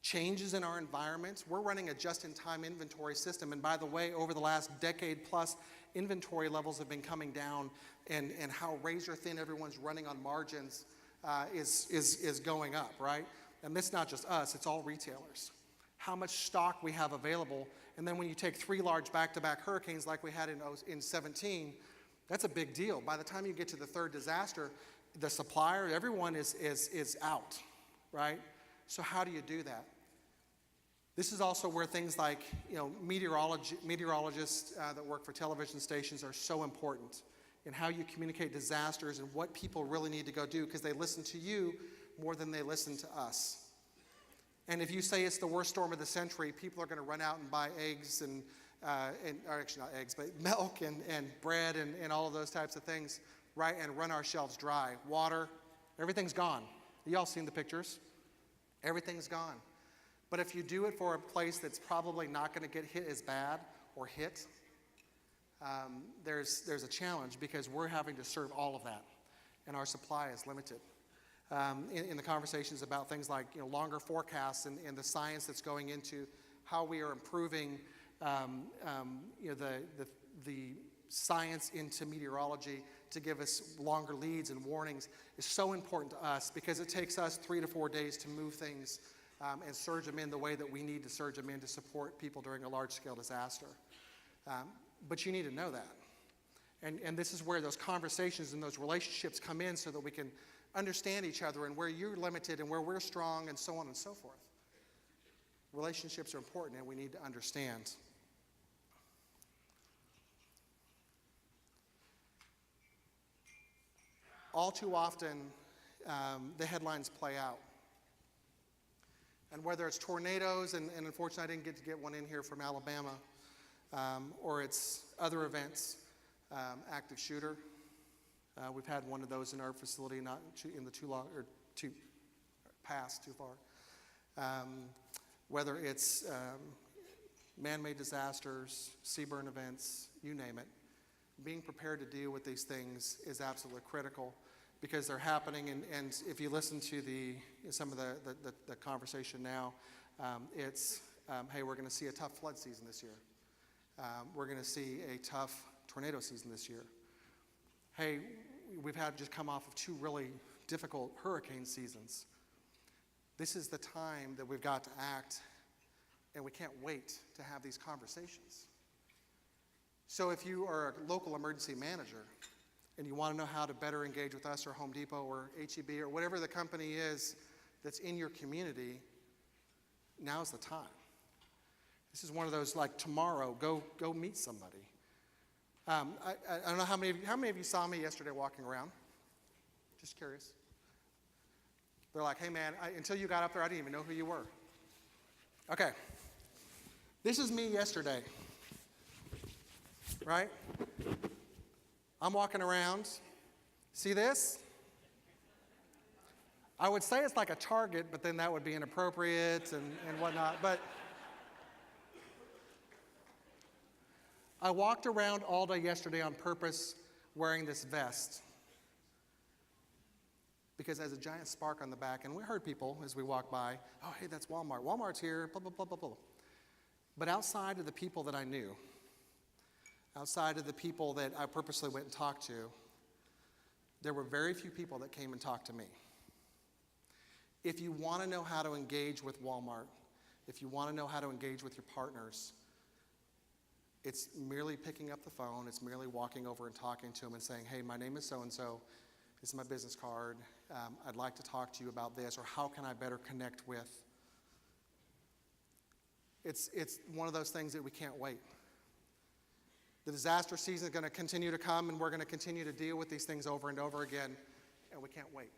changes in our environments. We're running a just-in-time inventory system, and by the way, over the last decade plus, inventory levels have been coming down, and how razor-thin everyone's running on margins is going up, right? And it's not just us, it's all retailers. How much stock we have available, and then when you take 3 large back-to-back hurricanes like we had in 17, that's a big deal. By the time you get to the 3rd disaster, the supplier, everyone is out, right? So how do you do that? This is also where things like meteorologists that work for television stations are so important in how you communicate disasters and what people really need to go do, because they listen to you more than they listen to us. And if you say it's the worst storm of the century, people are going to run out and buy eggs or actually not eggs, but milk and bread and all of those types of things, right? And run our shelves dry. Water, everything's gone. Y'all seen the pictures? Everything's gone. But if you do it for a place that's probably not going to get hit as bad or hit, there's a challenge because we're having to serve all of that, and our supply is limited. In the conversations about things like longer forecasts and the science that's going into how we are improving the science into meteorology to give us longer leads and warnings is so important to us because it takes us 3 to 4 days to move things and surge them in the way that we need to surge them in to support people during a large-scale disaster. But you need to know that. And this is where those conversations and those relationships come in so that we can understand each other and where you're limited and where we're strong and so on and so forth. Relationships are important and we need to understand. All too often, the headlines play out. And whether it's tornadoes, and unfortunately I didn't get one in here from Alabama, or it's other events, active shooter. We've had one of those in our facility, not in the too far. Whether it's man-made disasters, sea burn events, you name it, being prepared to deal with these things is absolutely critical because they're happening. And if you listen to some of the conversation now, it's, hey, we're going to see a tough flood season this year. We're going to see a tough tornado season this year. Hey, we've had just come off of 2 really difficult hurricane seasons. This is the time that we've got to act, and we can't wait to have these conversations. So if you are a local emergency manager and you want to know how to better engage with us or Home Depot or H-E-B or whatever the company is that's in your community, now's the time. This is one of those like tomorrow, go meet somebody. I don't know how many of you saw me yesterday walking around? Just curious. They're like, hey man, until you got up there, I didn't even know who you were. Okay. This is me yesterday, right? I'm walking around. See this? I would say it's like a Target, but then that would be inappropriate and whatnot. But I walked around all day yesterday on purpose wearing this vest because it has a giant spark on the back, and we heard people as we walked by, oh, hey, that's Walmart. Walmart's here, blah, blah, blah, blah, blah. But outside of the people that I knew, outside of the people that I purposely went and talked to, there were very few people that came and talked to me. If you want to know how to engage with Walmart, if you want to know how to engage with your partners, it's merely picking up the phone, it's merely walking over and talking to them and saying, hey, my name is so-and-so, this is my business card, I'd like to talk to you about this, or how can I better connect with? It's one of those things that we can't wait. The disaster season is going to continue to come, and we're going to continue to deal with these things over and over again, and we can't wait.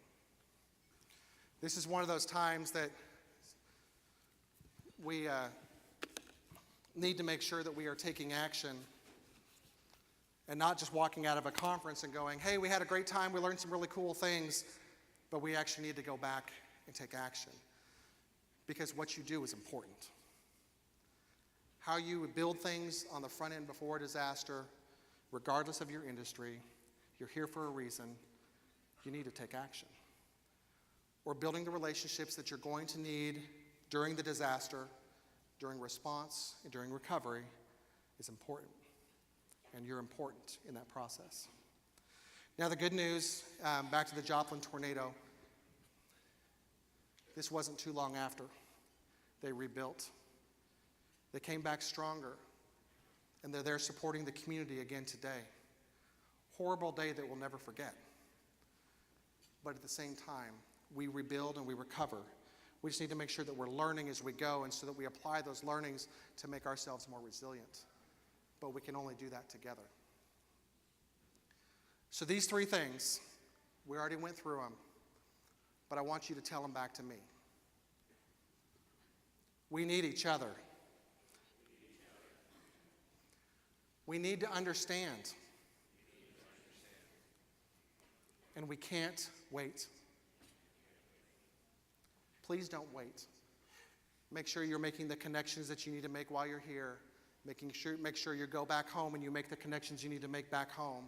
This is one of those times that we need to make sure that we are taking action and not just walking out of a conference and going, hey, we had a great time, we learned some really cool things, but we actually need to go back and take action. Because what you do is important. How you build things on the front end before a disaster, regardless of your industry, you're here for a reason, you need to take action. Or building the relationships that you're going to need during the disaster, during response, and during recovery is important. And you're important in that process. Now the good news, back to the Joplin tornado, this wasn't too long after they rebuilt. They came back stronger, and they're there supporting the community again today. Horrible day that we'll never forget. But at the same time, we rebuild and we recover. We just need to make sure that we're learning as we go, and so that we apply those learnings to make ourselves more resilient. But we can only do that together. So these three things, we already went through them, but I want you to tell them back to me. We need each other. We need to understand. And we can't wait. Please don't wait. Make sure you're making the connections that you need to make while you're here. Make sure you go back home and you make the connections you need to make back home.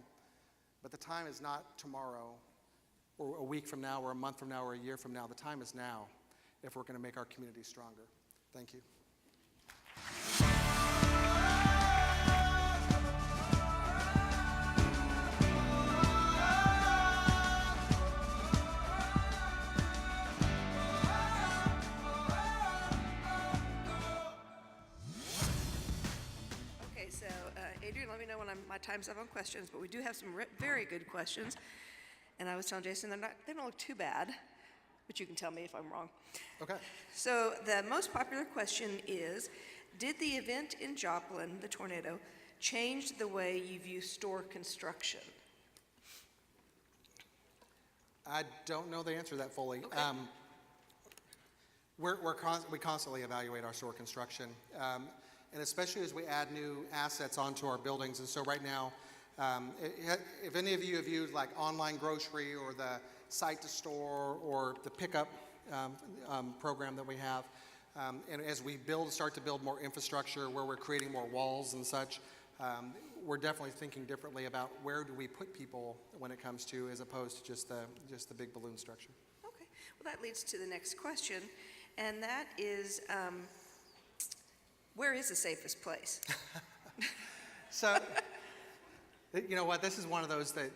But the time is not tomorrow, or a week from now, or a month from now, or a year from now. The time is now if we're going to make our community stronger. Thank you. Okay, so Adrian, let me know when my time's up on questions, but we do have some very good questions. And I was telling Jason, they don't look too bad, but you can tell me if I'm wrong. Okay. So the most popular question is, did the event in Joplin, the tornado, change the way you view store construction? I don't know the answer to that fully. Okay. We constantly evaluate our store construction, and especially as we add new assets onto our buildings. And so right now, if any of you have used like online grocery or the site to store or the pickup program that we have, and as we start to build more infrastructure where we're creating more walls and such, we're definitely thinking differently about where do we put people when it comes to, as opposed to just the big balloon structure. Okay, well that leads to the next question, and that is, where is the safest place? So, you know what, this is one of those that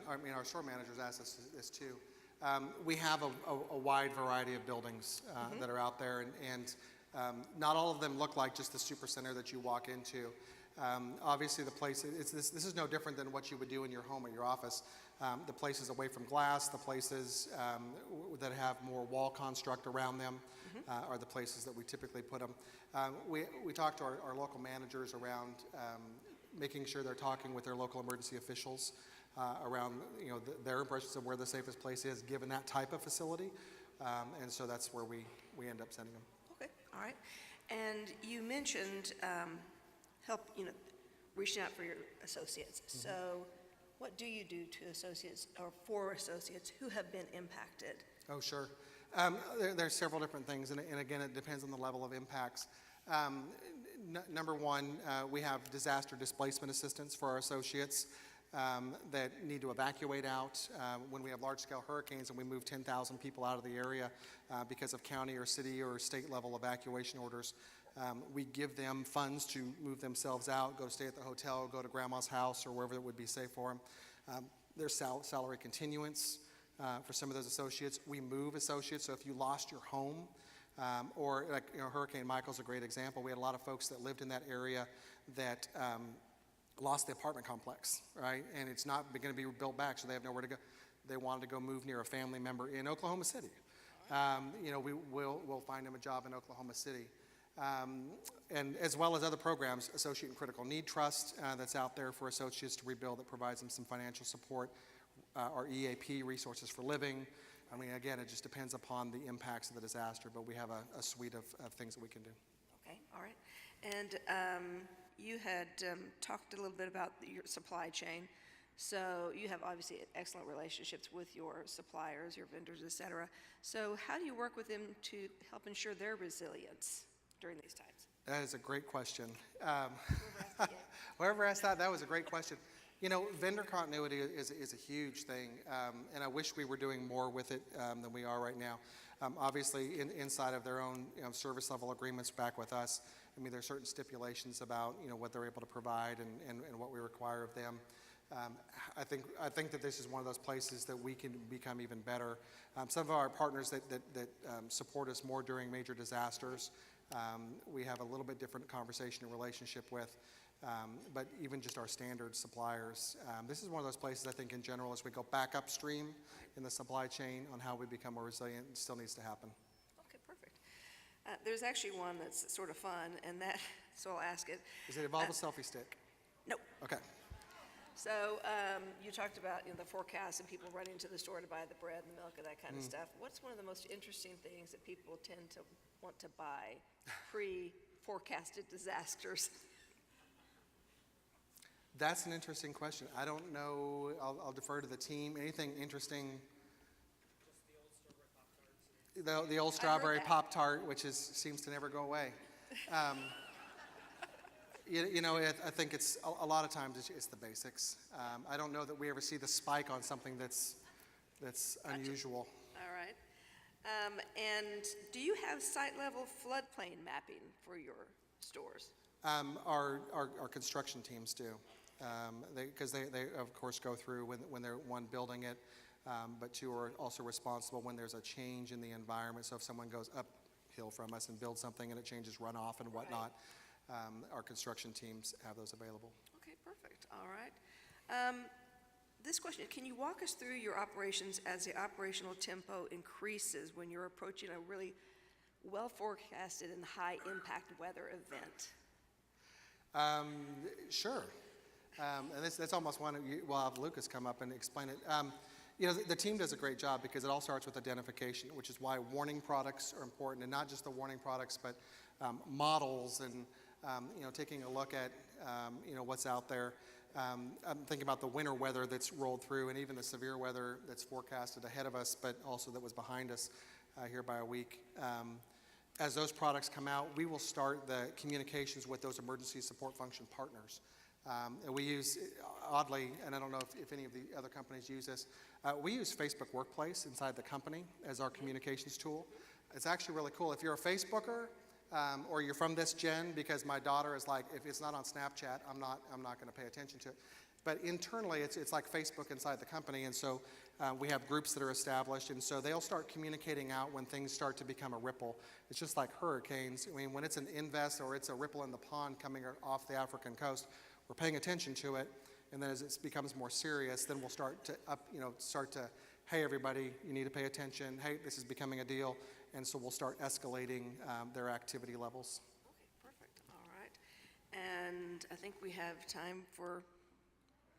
our store managers asked us this too. We have a wide variety of buildings that are out there, and not all of them look like just the super center that you walk into. Obviously the place, this is no different than what you would do in your home or your office. The places away from glass, the places that have more wall construct around them are the places that we typically put them. We talk to our local managers around making sure they're talking with their local emergency officials around their impressions of where the safest place is given that type of facility, and so that's where we end up sending them. Okay, all right. And you mentioned help, reaching out for your associates. So what do you do to associates or for associates who have been impacted? Oh, sure. There's several different things, and again, it depends on the level of impacts. Number one, we have disaster displacement assistance for our associates that need to evacuate out. When we have large-scale hurricanes and we move 10,000 people out of the area because of county or city or state-level evacuation orders, we give them funds to move themselves out, go stay at the hotel, go to grandma's house or wherever it would be safe for them. There's salary continuance for some of those associates. We move associates, so if you lost your home, or like, Hurricane Michael's a great example. We had a lot of folks that lived in that area that lost the apartment complex, right? And it's not going to be built back, so they have nowhere to go. They wanted to go move near a family member in Oklahoma City. We'll find them a job in Oklahoma City. And as well as other programs, Associate and Critical Need Trust that's out there for associates to rebuild, that provides them some financial support. Our EAP, Resources for Living. I mean, again, it just depends upon the impacts of the disaster, but we have a suite of things that we can do. Okay, all right. And you had talked a little bit about your supply chain. So you have obviously excellent relationships with your suppliers, your vendors, et cetera. So how do you work with them to help ensure their resilience during these times? That is a great question. Whoever asked that was a great question. Vendor continuity is a huge thing, and I wish we were doing more with it than we are right now. Obviously, inside of their own service level agreements back with us, I mean, there are certain stipulations about what they're able to provide and what we require of them. I think that this is one of those places that we can become even better. Some of our partners that support us more during major disasters, we have a little bit different conversation and relationship with. But even just our standard suppliers. This is one of those places, I think, in general, as we go back upstream in the supply chain on how we become more resilient, it still needs to happen. Okay, perfect. There's actually one that's sort of fun, and so I'll ask it. Does it involve a selfie stick? No. Okay. So you talked about the forecast and people running to the store to buy the bread and milk and that kind of stuff. What's one of the most interesting things that people tend to want to buy pre-forecasted disasters? That's an interesting question. I don't know. I'll defer to the team. Anything interesting? The old strawberry Pop-Tart, which seems to never go away. I think it's a lot of times it's the basics. I don't know that we ever see the spike on something that's unusual. All right. And do you have site-level floodplain mapping for your stores? Our construction teams do. Because they of course go through when they're one building it, but two are also responsible when there's a change in the environment. So if someone goes uphill from us and builds something and it changes runoff and whatnot, our construction teams have those available. Okay, perfect. All right. This question, can you walk us through your operations as the operational tempo increases when you're approaching a really well forecasted and high impact weather event? Sure. And that's almost one. We'll have Lucas come up and explain it. The team does a great job because it all starts with identification, which is why warning products are important, and not just the warning products, but models and taking a look at what's out there. I'm thinking about the winter weather that's rolled through, and even the severe weather that's forecasted ahead of us, but also that was behind us here by a week. As those products come out, we will start the communications with those emergency support function partners. And we use, oddly, and I don't know if any of the other companies use this, we use Facebook Workplace inside the company as our communications tool. It's actually really cool. If you're a Facebooker or you're from this gen, because my daughter is like, if it's not on Snapchat, I'm not going to pay attention to it. But internally, it's like Facebook inside the company, and so we have groups that are established, and so they'll start communicating out when things start to become a ripple. It's just like hurricanes. I mean, when it's an invest or it's a ripple in the pond coming off the African coast, we're paying attention to it, and then as it becomes more serious, then we'll start to, hey, everybody, you need to pay attention. Hey, this is becoming a deal, and so we'll start escalating their activity levels. Okay, perfect. All right. And I think we have time for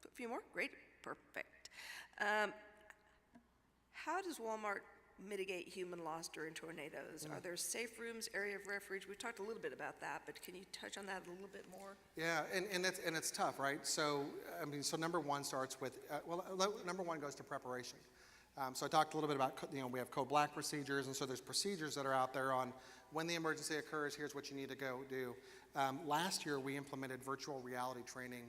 a few more. Great, perfect. How does Walmart mitigate human loss during tornadoes? Are there safe rooms, area of refuge? We talked a little bit about that, but can you touch on that a little bit more? Yeah, and it's tough, right? So, I mean, so number one starts with, number one goes to preparation. So I talked a little bit about, we have code black procedures, and so there's procedures that are out there on when the emergency occurs, here's what you need to go do. Last year, we implemented virtual reality training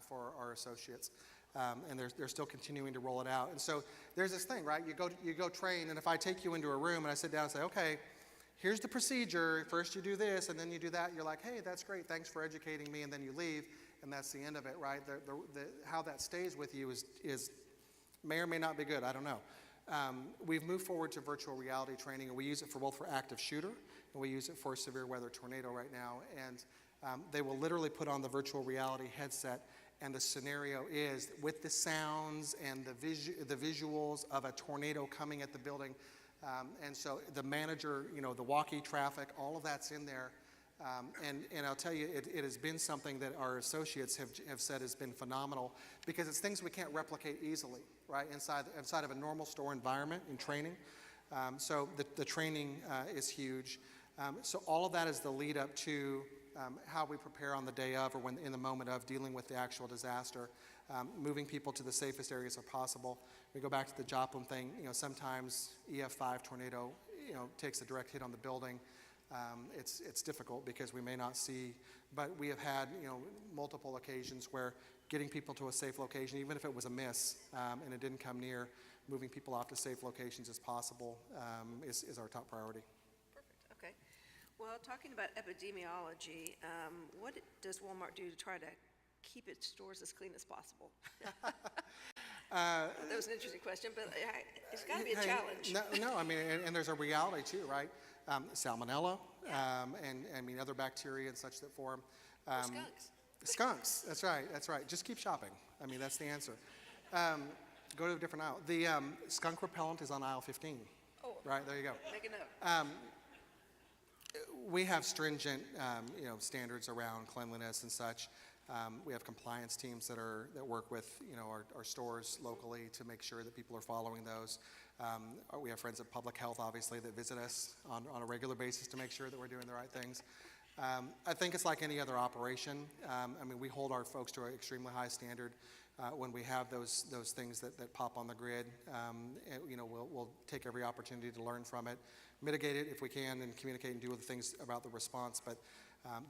for our associates, and they're still continuing to roll it out. And so there's this thing, right? You go train, and if I take you into a room and I sit down and say, okay, here's the procedure, first you do this, and then you do that, you're like, hey, that's great, thanks for educating me, and then you leave, and that's the end of it, right? How that stays with you is may or may not be good, I don't know. We've moved forward to virtual reality training, and we use it for both for active shooter, and we use it for severe weather tornado right now. And they will literally put on the virtual reality headset, and the scenario is with the sounds and the visuals of a tornado coming at the building. And so the manager, the walkie traffic, all of that's in there. And I'll tell you, it has been something that our associates have said has been phenomenal, because it's things we can't replicate easily, right, inside of a normal store environment in training. So the training is huge. So all of that is the lead up to how we prepare on the day of, or when in the moment of dealing with the actual disaster, moving people to the safest areas as possible. We go back to the Joplin thing. Sometimes EF5 tornado, takes a direct hit on the building. It's difficult because we may not see, but we have had multiple occasions where getting people to a safe location, even if it was a miss and it didn't come near, moving people off to safe locations as possible is our top priority. Perfect, okay. Well, talking about epidemiology, what does Walmart do to try to keep its stores as clean as possible? That was an interesting question, but it's got to be a challenge. No, I mean, and there's a reality too, right? Salmonella, and I mean other bacteria and such that form. Skunks. Skunks, that's right. Just keep shopping. I mean, that's the answer. Go to a different aisle. The skunk repellent is on aisle 15. Oh. Right, there you go. Make a note. We have stringent, standards around cleanliness and such. We have compliance teams that work with, our stores locally to make sure that people are following those. We have friends at Public Health, obviously, that visit us on a regular basis to make sure that we're doing the right things. I think it's like any other operation. We hold our folks to an extremely high standard. When we have those things that pop on the grid, we'll take every opportunity to learn from it, mitigate it if we can, and communicate and do other things about the response, but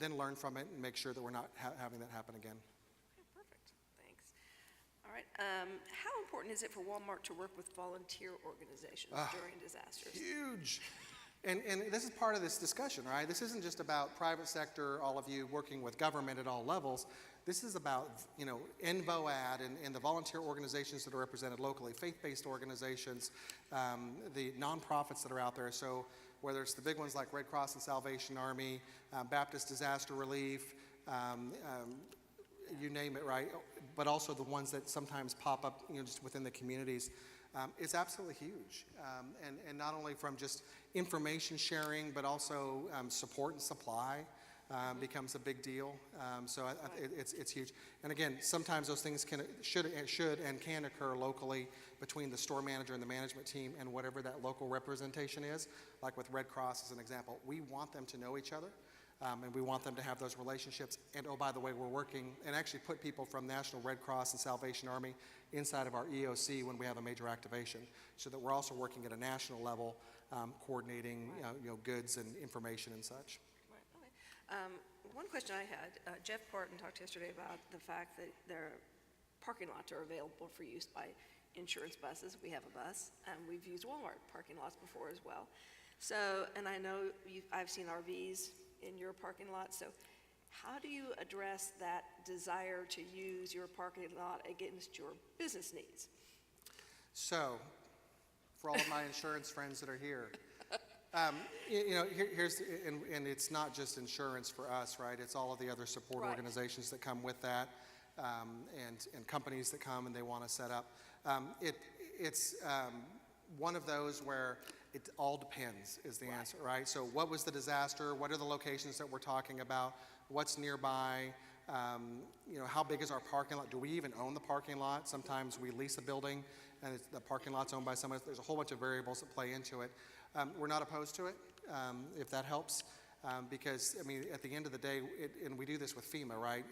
then learn from it and make sure that we're not having that happen again. Okay, perfect, thanks. All right, how important is it for Walmart to work with volunteer organizations during disasters? Huge. And this is part of this discussion, right? This isn't just about private sector, all of you working with government at all levels. This is about, NVOAD and the volunteer organizations that are represented locally, faith-based organizations, the nonprofits that are out there. So whether it's the big ones like Red Cross and Salvation Army, Baptist Disaster Relief, you name it, right? But also the ones that sometimes pop up, just within the communities. It's absolutely huge. And not only from just information sharing, but also support and supply becomes a big deal. So it's huge. And again, sometimes those things should and can occur locally between the store manager and the management team and whatever that local representation is. Like with Red Cross as an example, we want them to know each other. And we want them to have those relationships. And oh, by the way, we're working and actually put people from National Red Cross and Salvation Army inside of our EOC when we have a major activation, so that we're also working at a national level, coordinating goods and information and such. Right, okay. One question I had, Jeff Parton talked yesterday about the fact that their parking lots are available for use by insurance buses. We have a bus, and we've used Walmart parking lots before as well. So, and I know I've seen RVs in your parking lot. So how do you address that desire to use your parking lot against your business needs? So, for all of my insurance friends that are here, here's, and it's not just insurance for us, right? It's all of the other support organizations that come with that, and companies that come and they want to set up. It's one of those where it all depends is the answer, right? So what was the disaster? What are the locations that we're talking about? What's nearby? How big is our parking lot? Do we even own the parking lot? Sometimes we lease a building and the parking lot's owned by someone else. There's a whole bunch of variables that play into it. We're not opposed to it, if that helps, because, at the end of the day, and we do this with FEMA, right,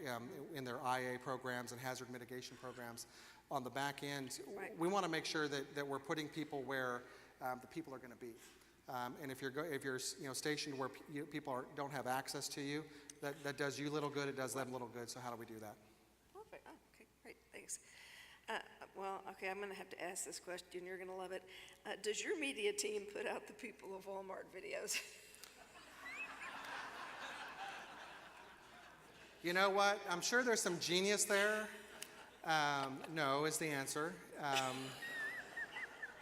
in their IA programs and hazard mitigation programs. On the back end, Right. we want to make sure that we're putting people where the people are going to be. And if you're stationed where people don't have access to you, that does you little good, it does them little good, so how do we do that? Perfect. Oh, okay, great, thanks. Okay, I'm going to have to ask this question. You're going to love it. Does your media team put out the People of Walmart videos? You know what? I'm sure there's some genius there. No is the answer.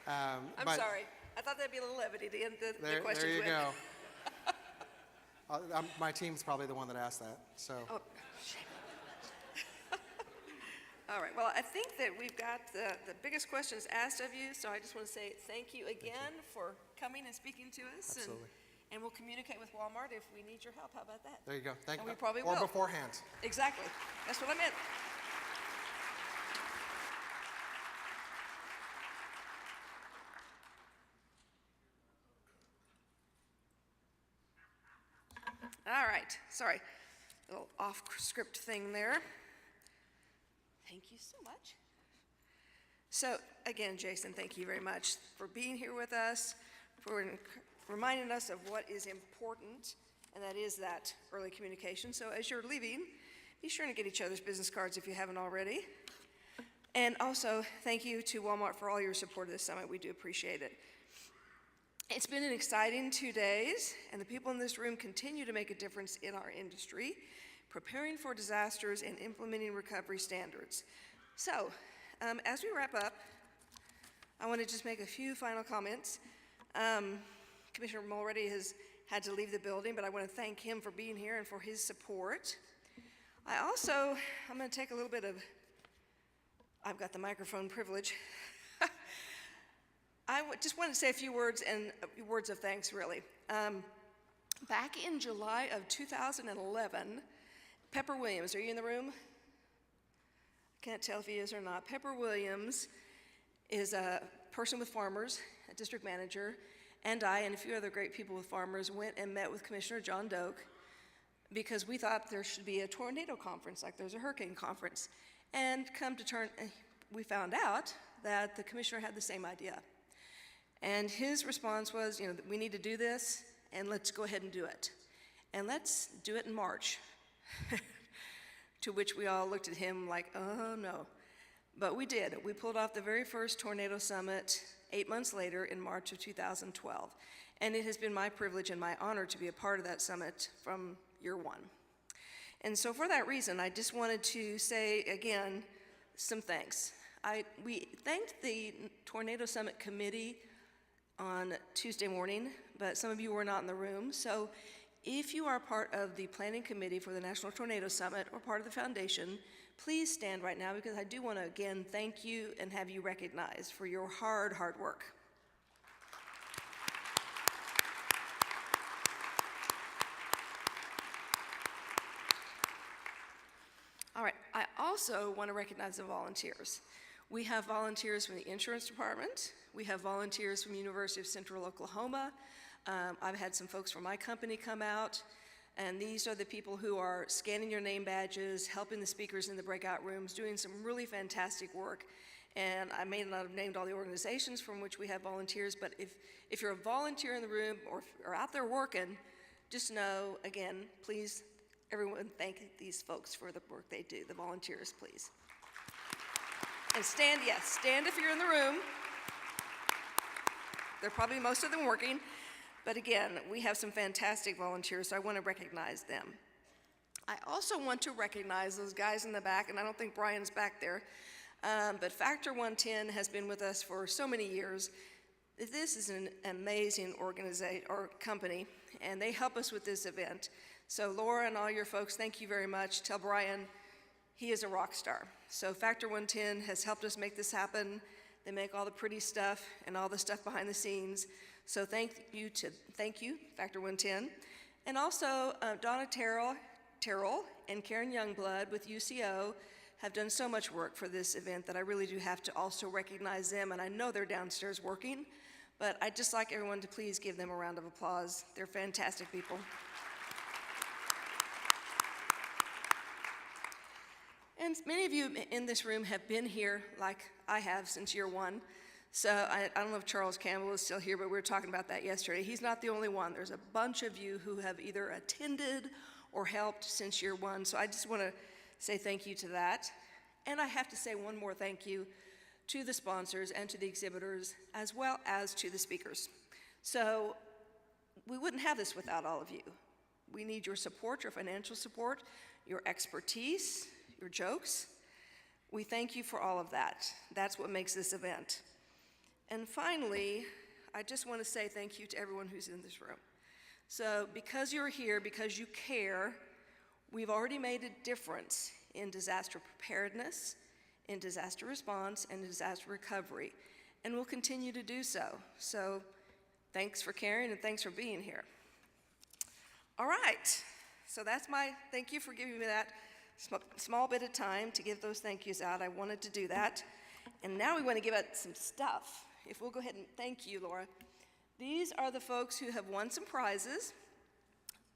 I'm but sorry. I thought that'd be a little levity to end the There questions you with. go. My team's probably the one that asked that, so. Oh, shit. All right, well, I think that we've got the biggest questions asked of you, so I just want to say thank you again for coming and speaking to us. Absolutely. And we'll communicate with Walmart if we need your help. How about that? There you go. Thank And you. we probably Or will. beforehand. Exactly. That's what I meant. All right, sorry, a little off-script thing there. Thank you so much. So, again, Jason, thank you very much for being here with us, for reminding us of what is important, and that is that early communication. So as you're leaving, be sure to get each other's business cards if you haven't already. And also, thank you to Walmart for all your support of this summit. We do appreciate it. It's been an exciting 2 days, and the people in this room continue to make a difference in our industry, preparing for disasters and implementing recovery standards. So, as we wrap up, I want to just make a few final comments. Commissioner Mulready has had to leave the building, but I want to thank him for being here and for his support. I'm going to take a little bit of, I've got the microphone privilege. Just want to say a few words and words of thanks, really. Back in July of 2011, Pepper Williams, are you in the room? Can't tell if he is or not. Pepper Williams is a person with farmers, a district manager, and I and a few other great people with farmers went and met with Commissioner John Doak because we thought there should be a tornado conference like there's a hurricane conference. And we found out that the commissioner had the same idea. And his response was, we need to do this, and let's go ahead and do it. And let's do it in March. To which we all looked at him like, oh no. But we did. We pulled off the very first Tornado Summit 8 months later in March of 2012. And it has been my privilege and my honor to be a part of that summit from year one. And so for that reason, I just wanted to say again, some thanks. We thanked the Tornado Summit Committee on Tuesday morning, but some of you were not in the room. So if you are part of the planning committee for the National Tornado Summit or part of the foundation, please stand right now because I do want to again thank you and have you recognized for your hard work. All right, I also want to recognize the volunteers. We have volunteers from the insurance department. We have volunteers from University of Central Oklahoma. I've had some folks from my company come out, and these are the people who are scanning your name badges, helping the speakers in the breakout rooms, doing some really fantastic work. And I may not have named all the organizations from which we have volunteers, but if you're a volunteer in the room or if you're out there working, just know, again, please, everyone thank these folks for the work they do, the volunteers, please. And stand if you're in the room. They're probably most of them working. But again, we have some fantastic volunteers, so I want to recognize them. I also want to recognize those guys in the back, and I don't think Brian's back there, but Factor 110 has been with us for so many years. This is an amazing organization or company, and they help us with this event. So Laura and all your folks, thank you very much. Tell Brian he is a rock star. So Factor 110 has helped us make this happen. They make all the pretty stuff and all the stuff behind the scenes. So thank you, Factor 110. And also Donna Terrell Terrell and Karen Youngblood with UCO have done so much work for this event that I really do have to also recognize them, and I know they're downstairs working, but I'd just like everyone to please give them a round of applause. They're fantastic people. And many of you in this room have been here like I have since year one. So I don't know if Charles Campbell is still here, but we were talking about that yesterday. He's not the only one. There's a bunch of you who have either attended or helped since year one. So I just want to say thank you to that. And I have to say one more thank you to the sponsors and to the exhibitors, as well as to the speakers. So we wouldn't have this without all of you. We need your support, your financial support, your expertise, your jokes. We thank you for all of that. That's what makes this event. And finally, I just want to say thank you to everyone who's in this room. So because you're here, because you care, we've already made a difference in disaster preparedness, in disaster response, and disaster recovery, and we'll continue to do so. So thanks for caring and thanks for being here. All right, so that's my thank you for giving me that small bit of time to give those thank yous out. I wanted to do that. And now we want to give out some stuff. If we'll go ahead and thank you, Laura. These are the folks who have won some prizes.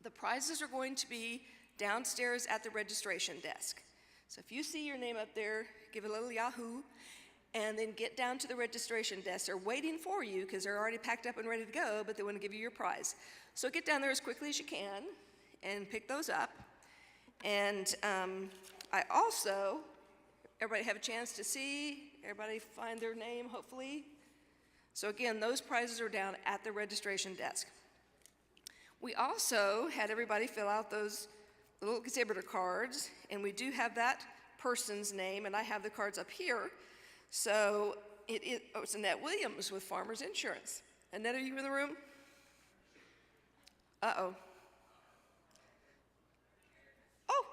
The prizes are going to be downstairs at the registration desk. So if you see your name up there, give a little yahoo, and then get down to the registration desk. They're waiting for you because they're already packed up and ready to go, but they want to give you your prize. So get down there as quickly as you can and pick those up. And I also, everybody have a chance to see, everybody find their name, hopefully. So again, those prizes are down at the registration desk. We also had everybody fill out those little exhibitor cards, and we do have that person's name, and I have the cards up here. So it's Annette Williams with Farmers Insurance. Annette, are you in the room? Uh-oh. Oh,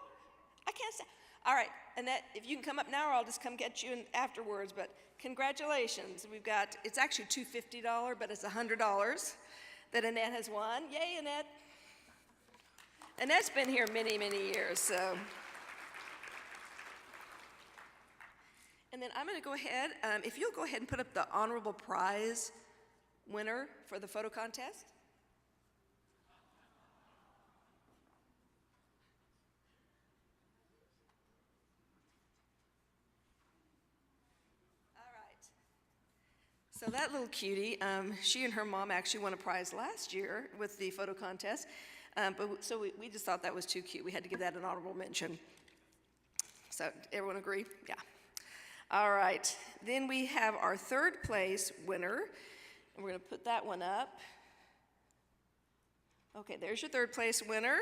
I can't say. All right, Annette, if you can come up now, or I'll just come get you afterwards, but congratulations. We've got, it's actually $250, but it's $100 that Annette has won. Yay, Annette. Annette's been here many, many years, so. And then I'm gonna go ahead, if you'll go ahead and put up the honorable prize winner for the photo contest. So that little cutie, she and her mom actually won a prize last year with the photo contest, so we just thought that was too cute. We had to give that an honorable mention. So everyone agree? Yeah. All right, then we have our third place winner, and we're gonna put that one up. Okay, there's your third place winner,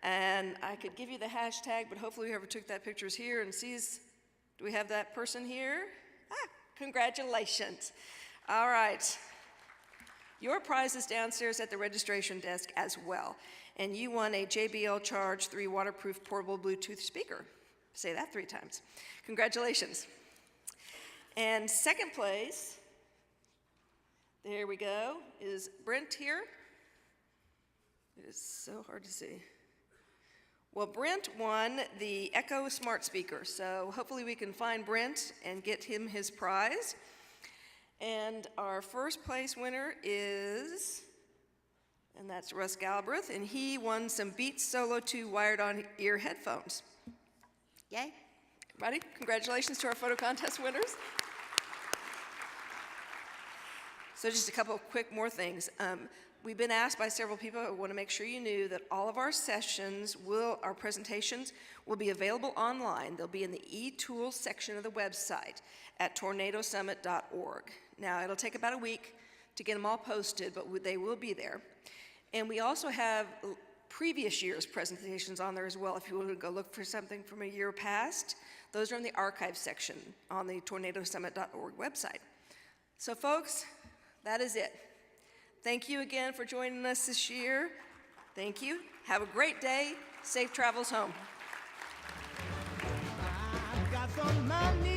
and I could give you the hashtag, but hopefully whoever took that picture is here and sees, do we have that person here? Ah, congratulations. All right, your prize is downstairs at the registration desk as well, and you won a JBL Charge 3 waterproof portable Bluetooth speaker. Say that 3 times. Congratulations. And second place, there we go, is Brent here. It is so hard to see. Well, Brent won the Echo Smart Speaker, so hopefully we can find Brent and get him his prize. And our first place winner is, and that's Russ Galbraith, and he won some Beats Solo 2 wired on ear headphones. Yay. Everybody, congratulations to our photo contest winners. So just a couple of quick more things. We've been asked by several people, I want to make sure you knew that all of our sessions our presentations will be available online. They'll be in the e-tools section of the website at tornadosummit.org. Now, it'll take about a week to get them all posted, but they will be there. And we also have previous year's presentations on there as well. If you want to go look for something from a year past, those are in the archive section on the tornadosummit.org website. So folks, that is it. Thank you again for joining us this year. Thank you. Have a great day. Safe travels home. I got some money.